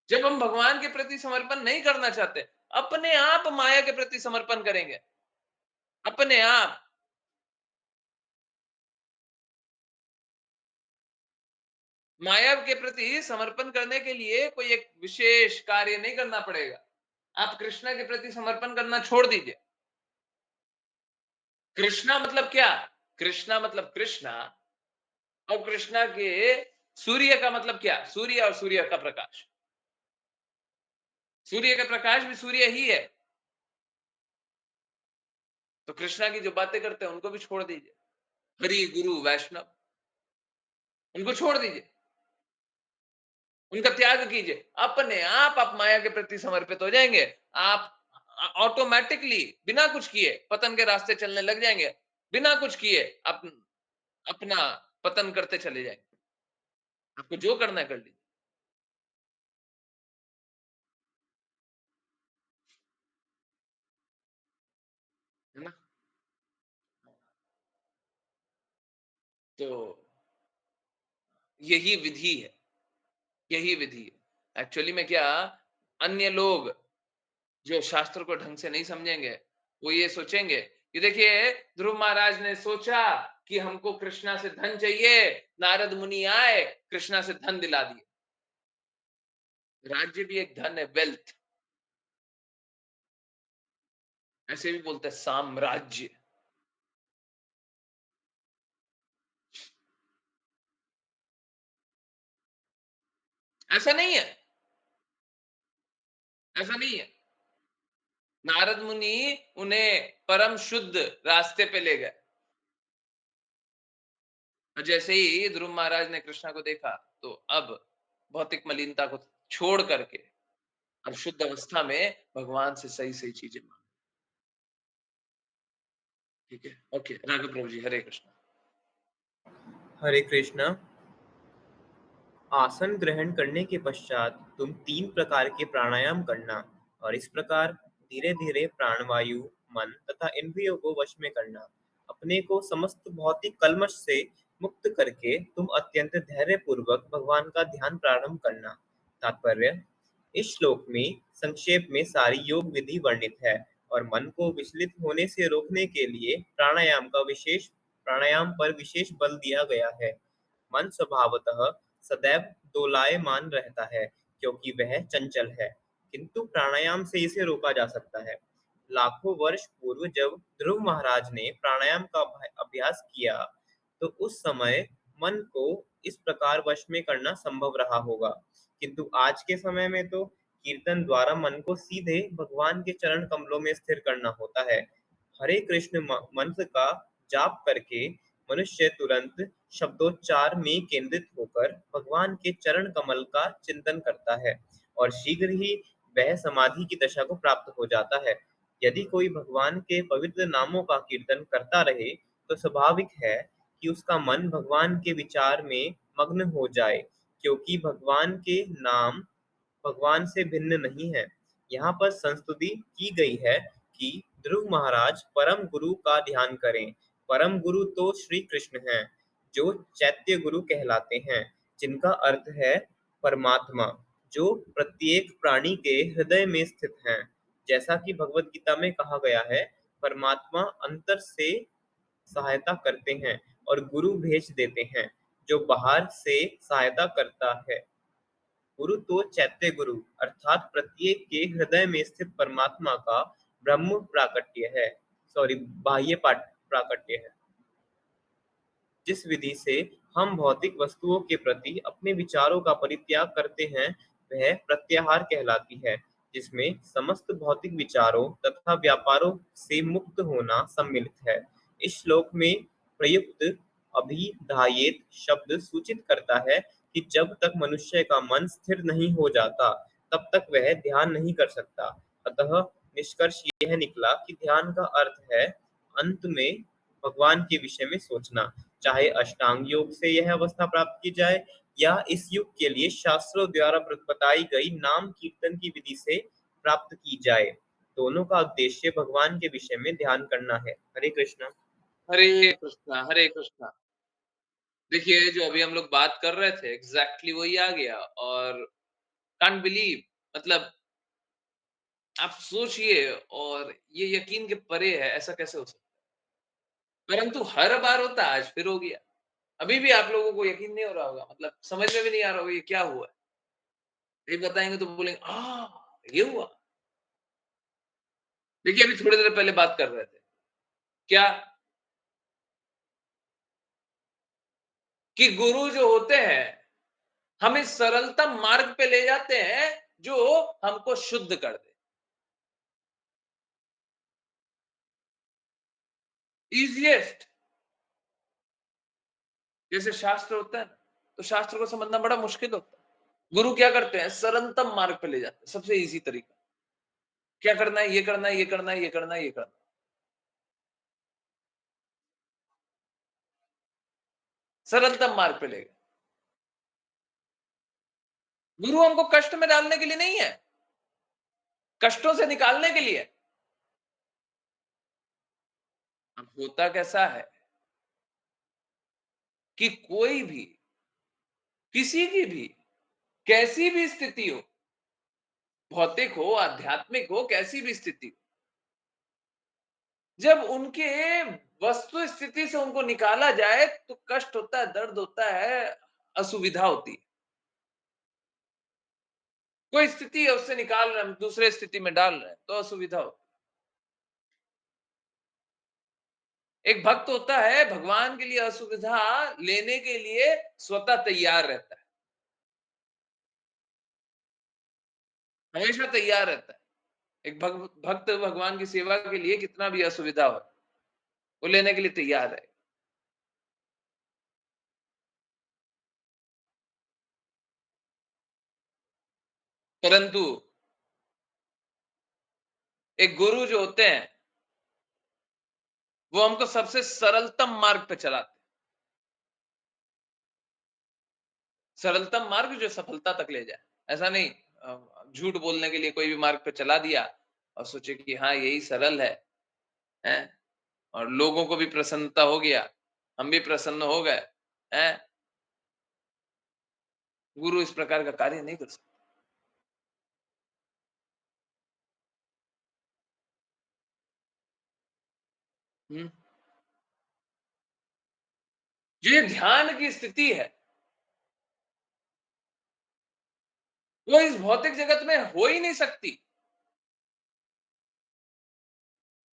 जब हम भगवान के प्रति समर्पण नहीं करना चाहते, अपने आप माया के प्रति समर्पण करेंगे, अपने आप। माया के प्रति समर्पण करने के लिए कोई एक विशेष कार्य नहीं करना पड़ेगा। आप कृष्णा के प्रति समर्पण करना छोड़ दीजिए। कृष्णा मतलब क्या? कृष्णा मतलब कृष्णा, और कृष्णा के सूर्य का मतलब क्या? सूर्य और सूर्य का प्रकाश। सूर्य का प्रकाश भी सूर्य ही है। तो कृष्णा की जो बातें करते हैं उनको भी छोड़ दीजिए। हरि गुरु वैष्णव, उनको छोड़ दीजिए, उनका त्याग कीजिए। अपने आप माया के प्रति समर्पित हो जाएंगे। आप ऑटोमेटिकली बिना कुछ किए पतन के रास्ते चलने लग जाएंगे। बिना कुछ किए अपना पतन करते चले जाएंगे। आपको जो करना है कर लीजिए, है ना? तो यही विधि है, यही विधि है। एक्चुअली में क्या, अन्य लोग जो शास्त्र को ढंग से नहीं समझेंगे, वो ये सोचेंगे कि देखिए, ध्रुव महाराज ने सोचा कि हमको कृष्णा से धन चाहिए, नारद मुनि आए, कृष्णा से धन दिला दिए। राज्य भी एक धन है, वेल्थ। ऐसे भी बोलते हैं साम्राज्य। ऐसा नहीं है, ऐसा नहीं है। नारद मुनि उन्हें परम शुद्ध रास्ते पे ले गए। और जैसे ही ध्रुव महाराज ने कृष्णा को देखा, तो अब भौतिक मलिनता को छोड़ करके अब शुद्ध अवस्था में भगवान से सही सही चीजें मांगी। ठीक है, ओके, राघव प्रभु जी, हरे कृष्णा। हरे कृष्णा। आसन ग्रहण करने के पश्चात तुम 3 प्रकार के प्राणायाम करना और इस प्रकार धीरे धीरे प्राणवायु, मन तथा इंद्रियों को वश में करना। अपने को समस्त भौतिक कल्मश से मुक्त करके तुम अत्यंत धैर्य पूर्वक भगवान का ध्यान प्रारंभ करना। तात्पर्य: इस श्लोक में संक्षेप में सारी योग विधि वर्णित है और मन को विचलित होने से रोकने के लिए प्राणायाम पर विशेष बल दिया गया है। मन स्वभावतः सदैव दोलायमान रहता है क्योंकि वह चंचल है, किंतु प्राणायाम से इसे रोका जा सकता है। लाखों वर्ष पूर्व जब ध्रुव महाराज ने प्राणायाम का अभ्यास किया, तो उस समय मन को इस प्रकार वश में करना संभव रहा होगा, किंतु आज के समय में तो कीर्तन द्वारा मन को सीधे भगवान के चरण कमलों में स्थिर करना होता है। हरे कृष्ण मंत्र का जाप करके मनुष्य तुरंत शब्दोच्चार में केंद्रित होकर भगवान के चरण कमल का चिंतन करता है और शीघ्र ही वह समाधि की दशा को प्राप्त हो जाता है। यदि कोई भगवान के पवित्र नामों का कीर्तन करता रहे, तो स्वाभाविक है कि उसका मन भगवान के विचार में मग्न हो जाए, क्योंकि भगवान के नाम भगवान से भिन्न नहीं है। यहाँ पर संस्तुति की गई है कि ध्रुव महाराज परम गुरु का ध्यान करें। परम गुरु तो श्री कृष्ण हैं, जो चैत्य गुरु कहलाते हैं, जिनका अर्थ है परमात्मा, जो प्रत्येक प्राणी के हृदय में स्थित हैं। जैसा कि भगवत गीता में कहा गया है, परमात्मा अंतर से सहायता करते हैं और गुरु भेज देते हैं जो बाहर से सहायता करता है। गुरु तो चैत्य गुरु अर्थात प्रत्येक के हृदय में स्थित परमात्मा का ब्रह्म प्राकट्य है, बाह्य प्राकट्य है। जिस विधि से हम भौतिक वस्तुओं के प्रति अपने विचारों का परित्याग करते हैं वह प्रत्याहार कहलाती है, जिसमें समस्त भौतिक विचारों तथा व्यापारों से मुक्त होना सम्मिलित है। इस श्लोक में प्रयुक्त अभिधायेत शब्द सूचित करता है कि जब तक मनुष्य का मन स्थिर नहीं हो जाता तब तक वह ध्यान नहीं कर सकता। अतः निष्कर्ष यह निकला कि ध्यान का अर्थ है अंत में भगवान के विषय में सोचना, चाहे अष्टांग योग से यह अवस्था प्राप्त की जाए या इस युग के लिए शास्त्रों द्वारा बताई गई नाम कीर्तन की विधि से प्राप्त की जाए। दोनों का उद्देश्य भगवान के विषय में ध्यान करना है। हरे कृष्णा। हरे कृष्णा, हरे कृष्णा। देखिए, जो अभी हम लोग बात कर रहे थे एग्जैक्टली वही आ गया। और कांट बिलीव, मतलब आप सोचिए, और ये यकीन के परे है, ऐसा कैसे हो सकता है? परंतु हर बार होता है, आज फिर हो गया। अभी भी आप लोगों को यकीन नहीं हो रहा होगा, मतलब समझ में भी नहीं आ रहा होगा ये क्या हुआ है। ये बताएंगे तो बोलेंगे ये हुआ। देखिए, अभी थोड़ी देर पहले बात कर रहे थे क्या, कि गुरु जो होते हैं हमें सरलतम मार्ग पे ले जाते हैं जो हमको शुद्ध कर दे। इजिएस्ट, जैसे शास्त्र होता है ना, तो शास्त्र को समझना बड़ा मुश्किल होता है। गुरु क्या करते हैं, सरलतम मार्ग पे ले जाते हैं, सबसे इजी तरीका। क्या करना है, ये करना है, ये करना है, ये करना है, ये करना है। सरलतम मार्ग पे ले गए। गुरु हमको कष्ट में डालने के लिए नहीं है, कष्टों से निकालने के लिए। अब होता कैसा है कि कोई भी, किसी की भी, कैसी भी स्थिति हो, भौतिक हो, आध्यात्मिक हो, कैसी भी स्थिति हो, जब उनके वस्तु स्थिति से उनको निकाला जाए तो कष्ट होता है, दर्द होता है, असुविधा होती है। कोई स्थिति है, उससे निकाल रहे हैं, दूसरे स्थिति में डाल रहे हैं, तो असुविधा होती है। एक भक्त होता है, भगवान के लिए असुविधा लेने के लिए स्वतः तैयार रहता है, हमेशा तैयार रहता है। एक भक्त भगवान की सेवा के लिए कितना भी असुविधा हो, वो लेने के लिए तैयार है। परंतु एक गुरु जो होते हैं वो हमको सबसे सरलतम मार्ग पे चलाते हैं, सरलतम मार्ग जो सफलता तक ले जाए। ऐसा नहीं झूठ बोलने के लिए कोई भी मार्ग पे चला दिया और सोचे कि हाँ यही सरल है, हैं? और लोगों को भी प्रसन्नता हो गया, हम भी प्रसन्न हो गए, हैं? गुरु इस प्रकार का कार्य नहीं कर सकता। हम्म। जो ये ध्यान की स्थिति है वो इस भौतिक जगत में हो ही नहीं सकती,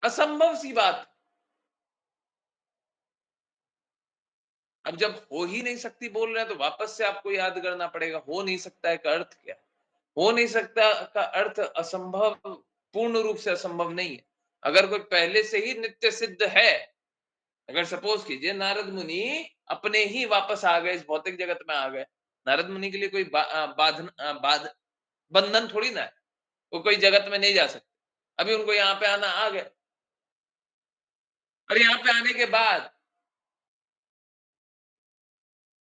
असंभव सी बात। अब जब हो ही नहीं सकती बोल रहे हैं तो वापस से आपको याद करना पड़ेगा, हो नहीं सकता है का अर्थ क्या है। हो नहीं सकता का अर्थ असंभव, पूर्ण रूप से असंभव नहीं है। अगर कोई पहले से ही नित्य सिद्ध है, अगर सपोज कीजिए नारद मुनि अपने ही वापस आ गए, इस भौतिक जगत में आ गए, नारद मुनि के लिए कोई बंधन थोड़ी ना है, वो कोई जगत में नहीं जा सकते। अभी उनको यहाँ पे आना आ गए, और यहाँ पे आने के बाद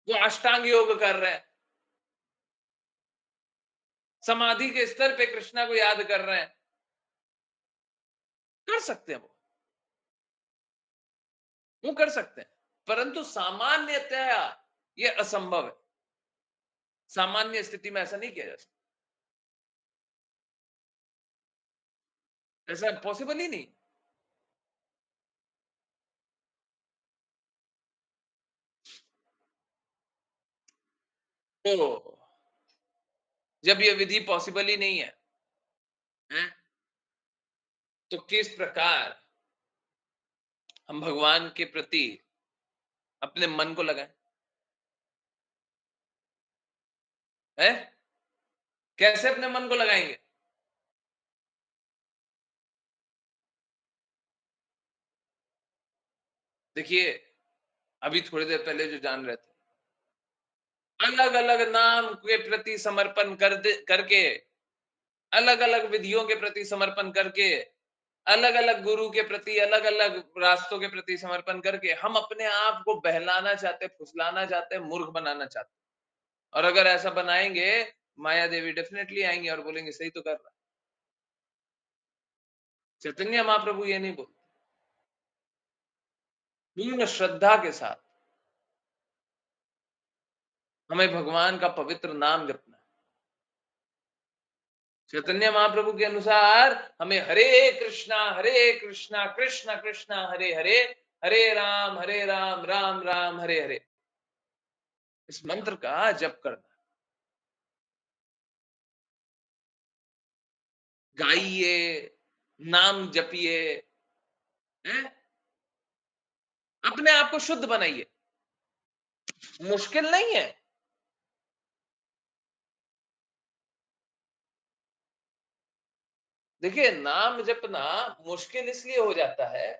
वो अष्टांग योग कर रहे हैं, समाधि के स्तर पे कृष्णा को याद कर रहे हैं, कर सकते हैं वो कर सकते हैं। परंतु सामान्यतया ये असंभव है, सामान्य स्थिति में ऐसा नहीं किया जा सकता, ऐसा पॉसिबल ही नहीं। तो जब ये विधि पॉसिबल ही नहीं है, हैं? तो किस प्रकार हम भगवान के प्रति अपने मन को लगाएं? हैं? कैसे अपने मन को लगाएंगे? देखिए, अभी थोड़ी देर पहले जो जान रहे थे, अलग अलग नाम के प्रति समर्पण करके, अलग अलग विधियों के प्रति समर्पण करके, अलग अलग गुरु के प्रति, अलग अलग रास्तों के प्रति समर्पण करके हम अपने आप को बहलाना चाहते, फुसलाना चाहते, मूर्ख बनाना चाहते। और अगर ऐसा बनाएंगे, माया देवी डेफिनेटली आएंगे और बोलेंगे सही तो कर रहा है। चैतन्य महाप्रभु ये नहीं बोलते। पूर्ण श्रद्धा के साथ हमें भगवान का पवित्र नाम जपना है। चैतन्य महाप्रभु के अनुसार हमें हरे कृष्णा कृष्ण कृष्ण हरे हरे, हरे राम राम राम हरे हरे, इस मंत्र का जप करना। गाइए, नाम जपिए, हैं? अपने आप को शुद्ध बनाइए। मुश्किल नहीं है। देखिए, नाम जपना मुश्किल इसलिए हो जाता है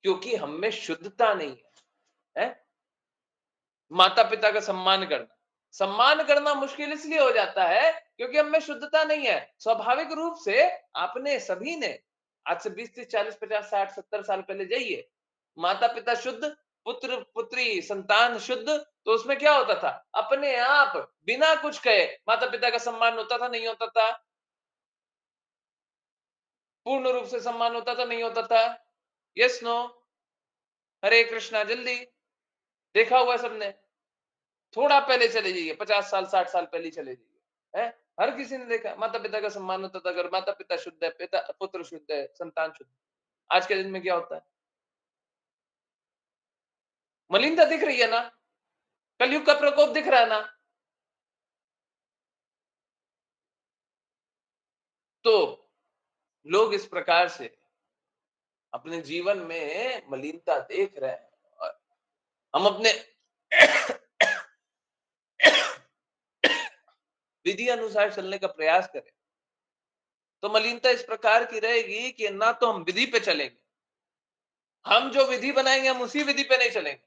क्योंकि हम में शुद्धता नहीं है, हैं? माता पिता का सम्मान करना मुश्किल इसलिए हो जाता है क्योंकि हम में शुद्धता नहीं है। स्वाभाविक रूप से आपने सभी ने आज से 20 30 40 50 60 70 साल पहले जाइए, माता पिता शुद्ध, पुत्र पुत्री संतान शुद्ध, तो उसमें क्या होता था? अपने आप बिना कुछ कहे माता पिता का सम्मान होता था, नहीं होता था? पूर्ण रूप से सम्मान होता था, नहीं होता था? Yes no? हरे कृष्णा, जल्दी। देखा हुआ सबने। थोड़ा पहले चले जाइए, 50 साल 60 साल पहले चले जाइए, हैं? हर किसी ने देखा माता पिता का सम्मान होता था। अगर माता पिता शुद्ध है, पिता पुत्र शुद्ध है, संतान शुद्ध। आज के दिन में क्या होता है? मलिनता दिख रही है ना? कलयुग का प्रकोप दिख रहा है ना? तो लोग इस प्रकार से अपने जीवन में मलिनता देख रहे हैं और हम अपने विधि अनुसार चलने का प्रयास करें, तो मलिनता इस प्रकार की रहेगी कि ना तो हम विधि पे चलेंगे, हम जो विधि बनाएंगे हम उसी विधि पे नहीं चलेंगे।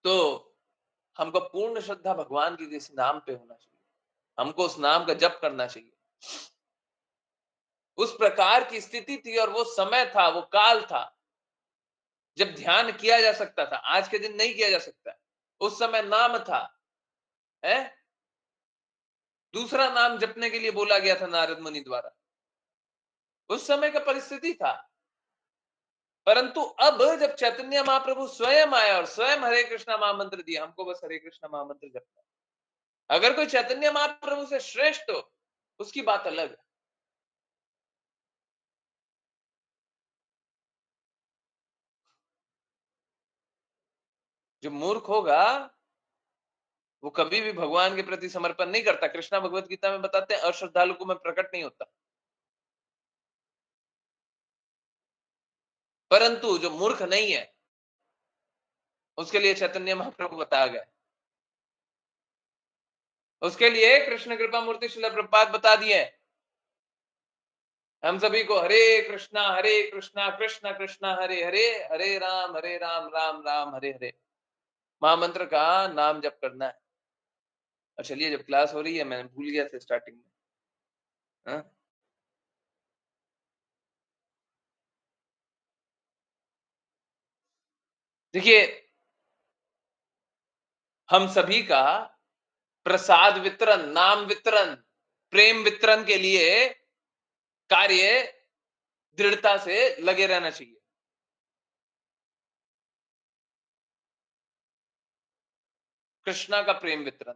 तो हमको पूर्ण श्रद्धा भगवान की किसी नाम पे होना चाहिए, हमको उस नाम का जप करना चाहिए। उस प्रकार की स्थिति थी और वो समय था, वो काल था जब ध्यान किया जा सकता था। आज के दिन नहीं किया जा सकता। उस समय नाम था, है? दूसरा नाम जपने के लिए बोला गया था नारद मुनि द्वारा। उस समय का परिस्थिति था। परंतु अब जब चैतन्य महाप्रभु स्वयं आया और स्वयं हरे कृष्णा महामंत्र दिया, हमको बस हरे कृष्णा महामंत्र जपना है। अगर कोई चैतन्य महाप्रभु से श्रेष्ठ हो, उसकी बात अलग है। जो मूर्ख होगा वो कभी भी भगवान के प्रति समर्पण नहीं करता। कृष्णा भगवत गीता में बताते हैं, अश्रद्धालु को मैं प्रकट नहीं होता। परंतु जो मूर्ख नहीं है उसके लिए चैतन्य महाप्रभु बताया गया। उसके लिए कृष्ण कृपा मूर्ति श्रील प्रभुपाद बता दिए हम सभी को, हरे कृष्णा कृष्ण कृष्ण हरे हरे, हरे राम राम राम हरे हरे, महामंत्र का नाम जप करना है। और चलिए, जब क्लास हो रही है, मैंने भूल गया था स्टार्टिंग में, हाँ? देखिए, हम सभी का प्रसाद वितरण, नाम वितरण, प्रेम वितरण के लिए कार्य दृढ़ता से लगे रहना चाहिए। कृष्णा का प्रेम वितरण,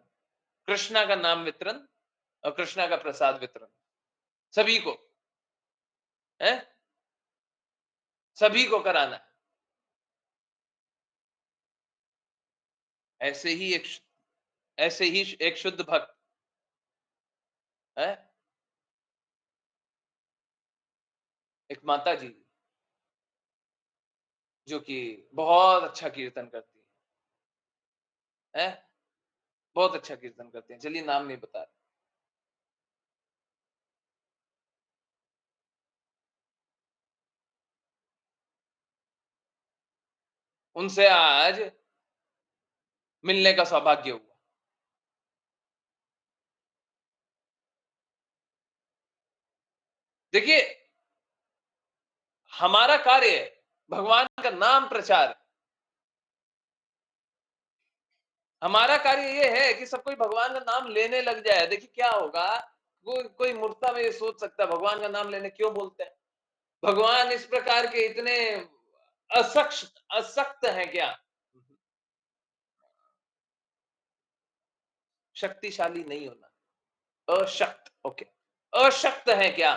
कृष्णा का नाम वितरण और कृष्णा का प्रसाद वितरण सभी को है, सभी को कराना है। ऐसे ही एक शुद्ध भक्त है, एक माता जी जो कि बहुत अच्छा कीर्तन करती है, बहुत अच्छा कीर्तन करते हैं। चलिए नाम नहीं बता रहे। उनसे आज मिलने का सौभाग्य हुआ। देखिए, हमारा कार्य है भगवान का नाम प्रचार। हमारा कार्य ये है कि सब कोई भगवान का नाम लेने लग जाए। देखिए क्या होगा, कोई मूर्खता में ये सोच सकता है भगवान का नाम लेने क्यों बोलते हैं? भगवान इस प्रकार के इतने असक्त हैं क्या? शक्तिशाली नहीं होना, अशक्त, ओके। अशक्त हैं क्या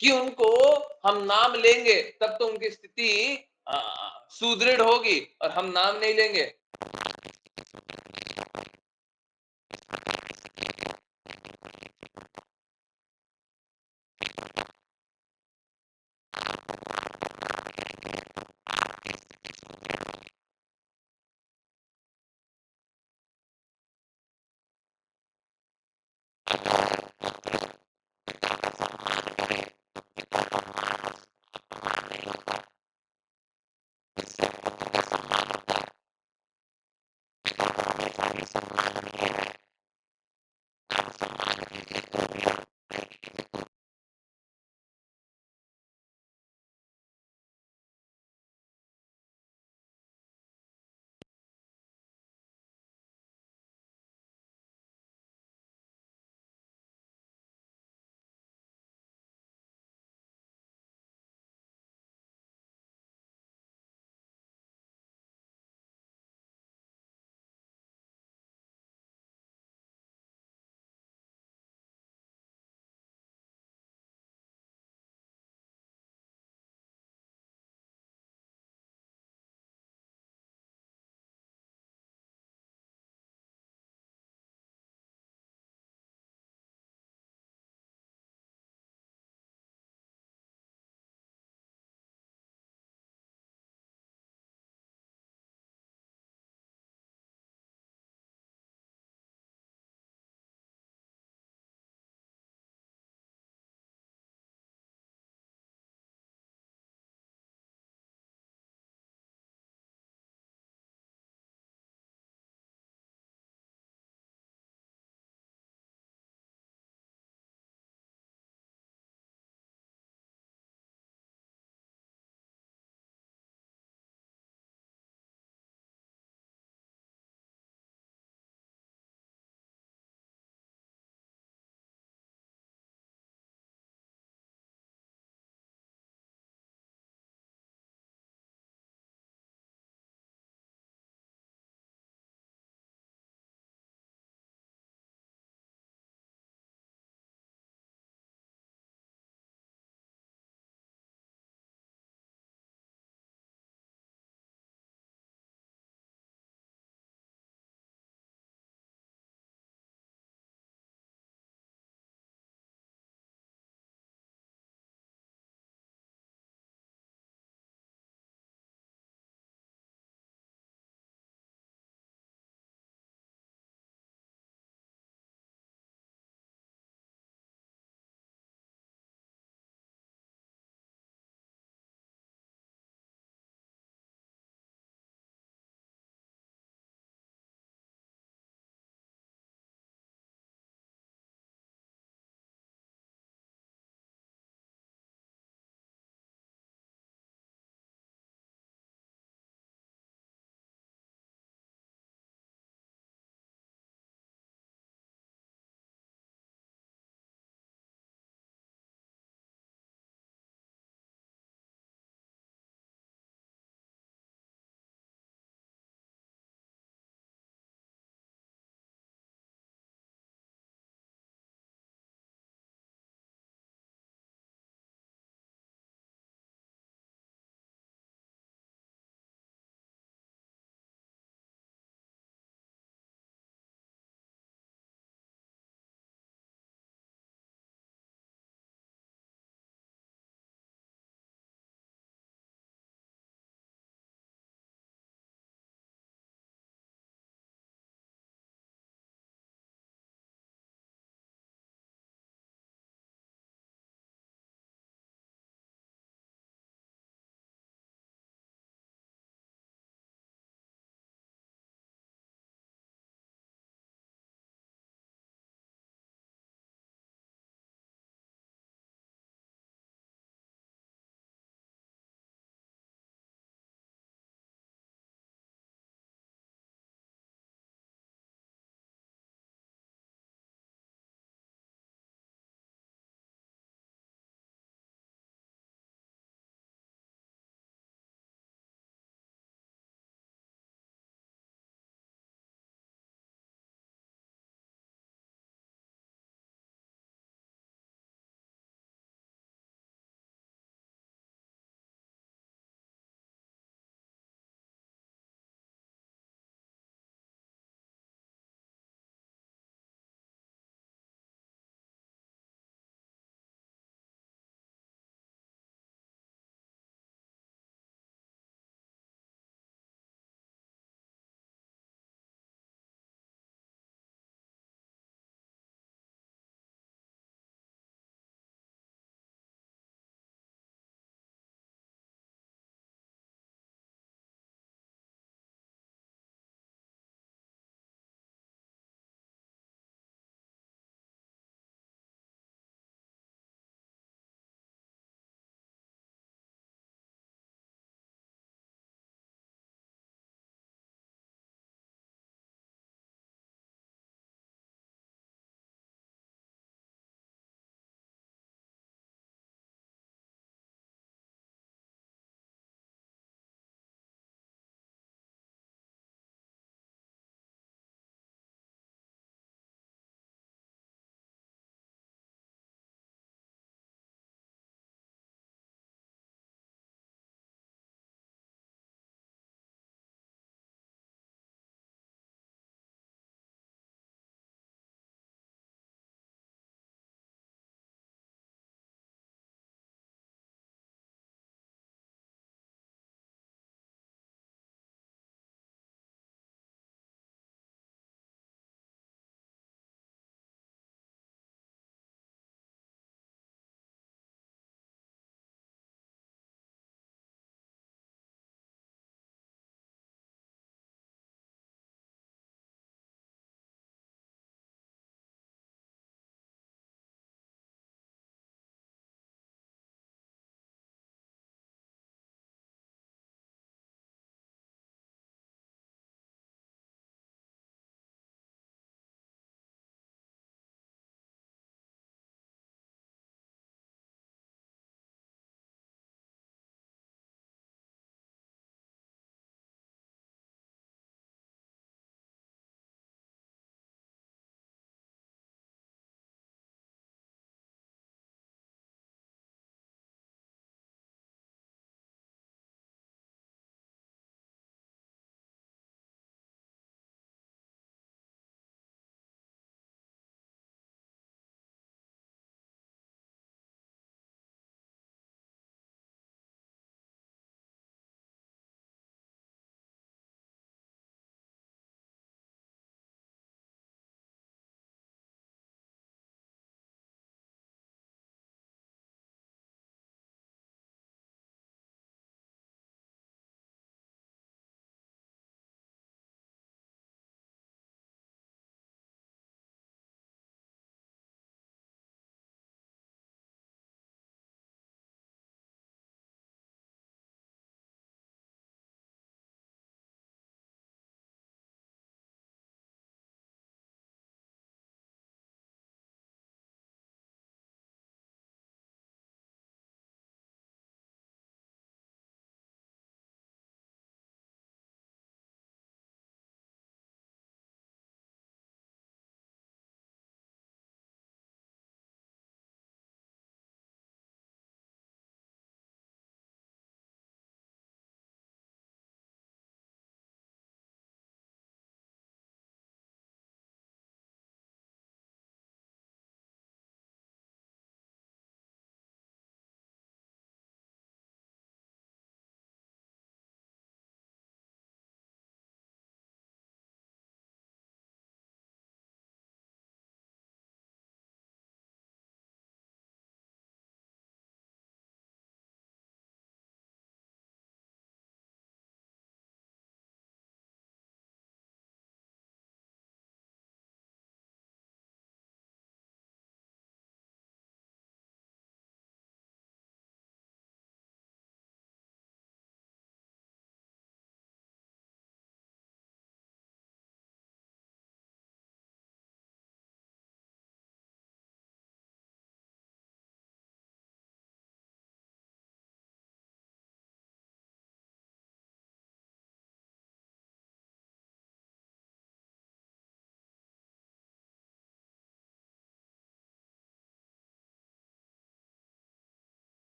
कि उनको हम नाम लेंगे तब तो उनकी स्थिति सुदृढ़ होगी, और हम नाम नहीं लेंगे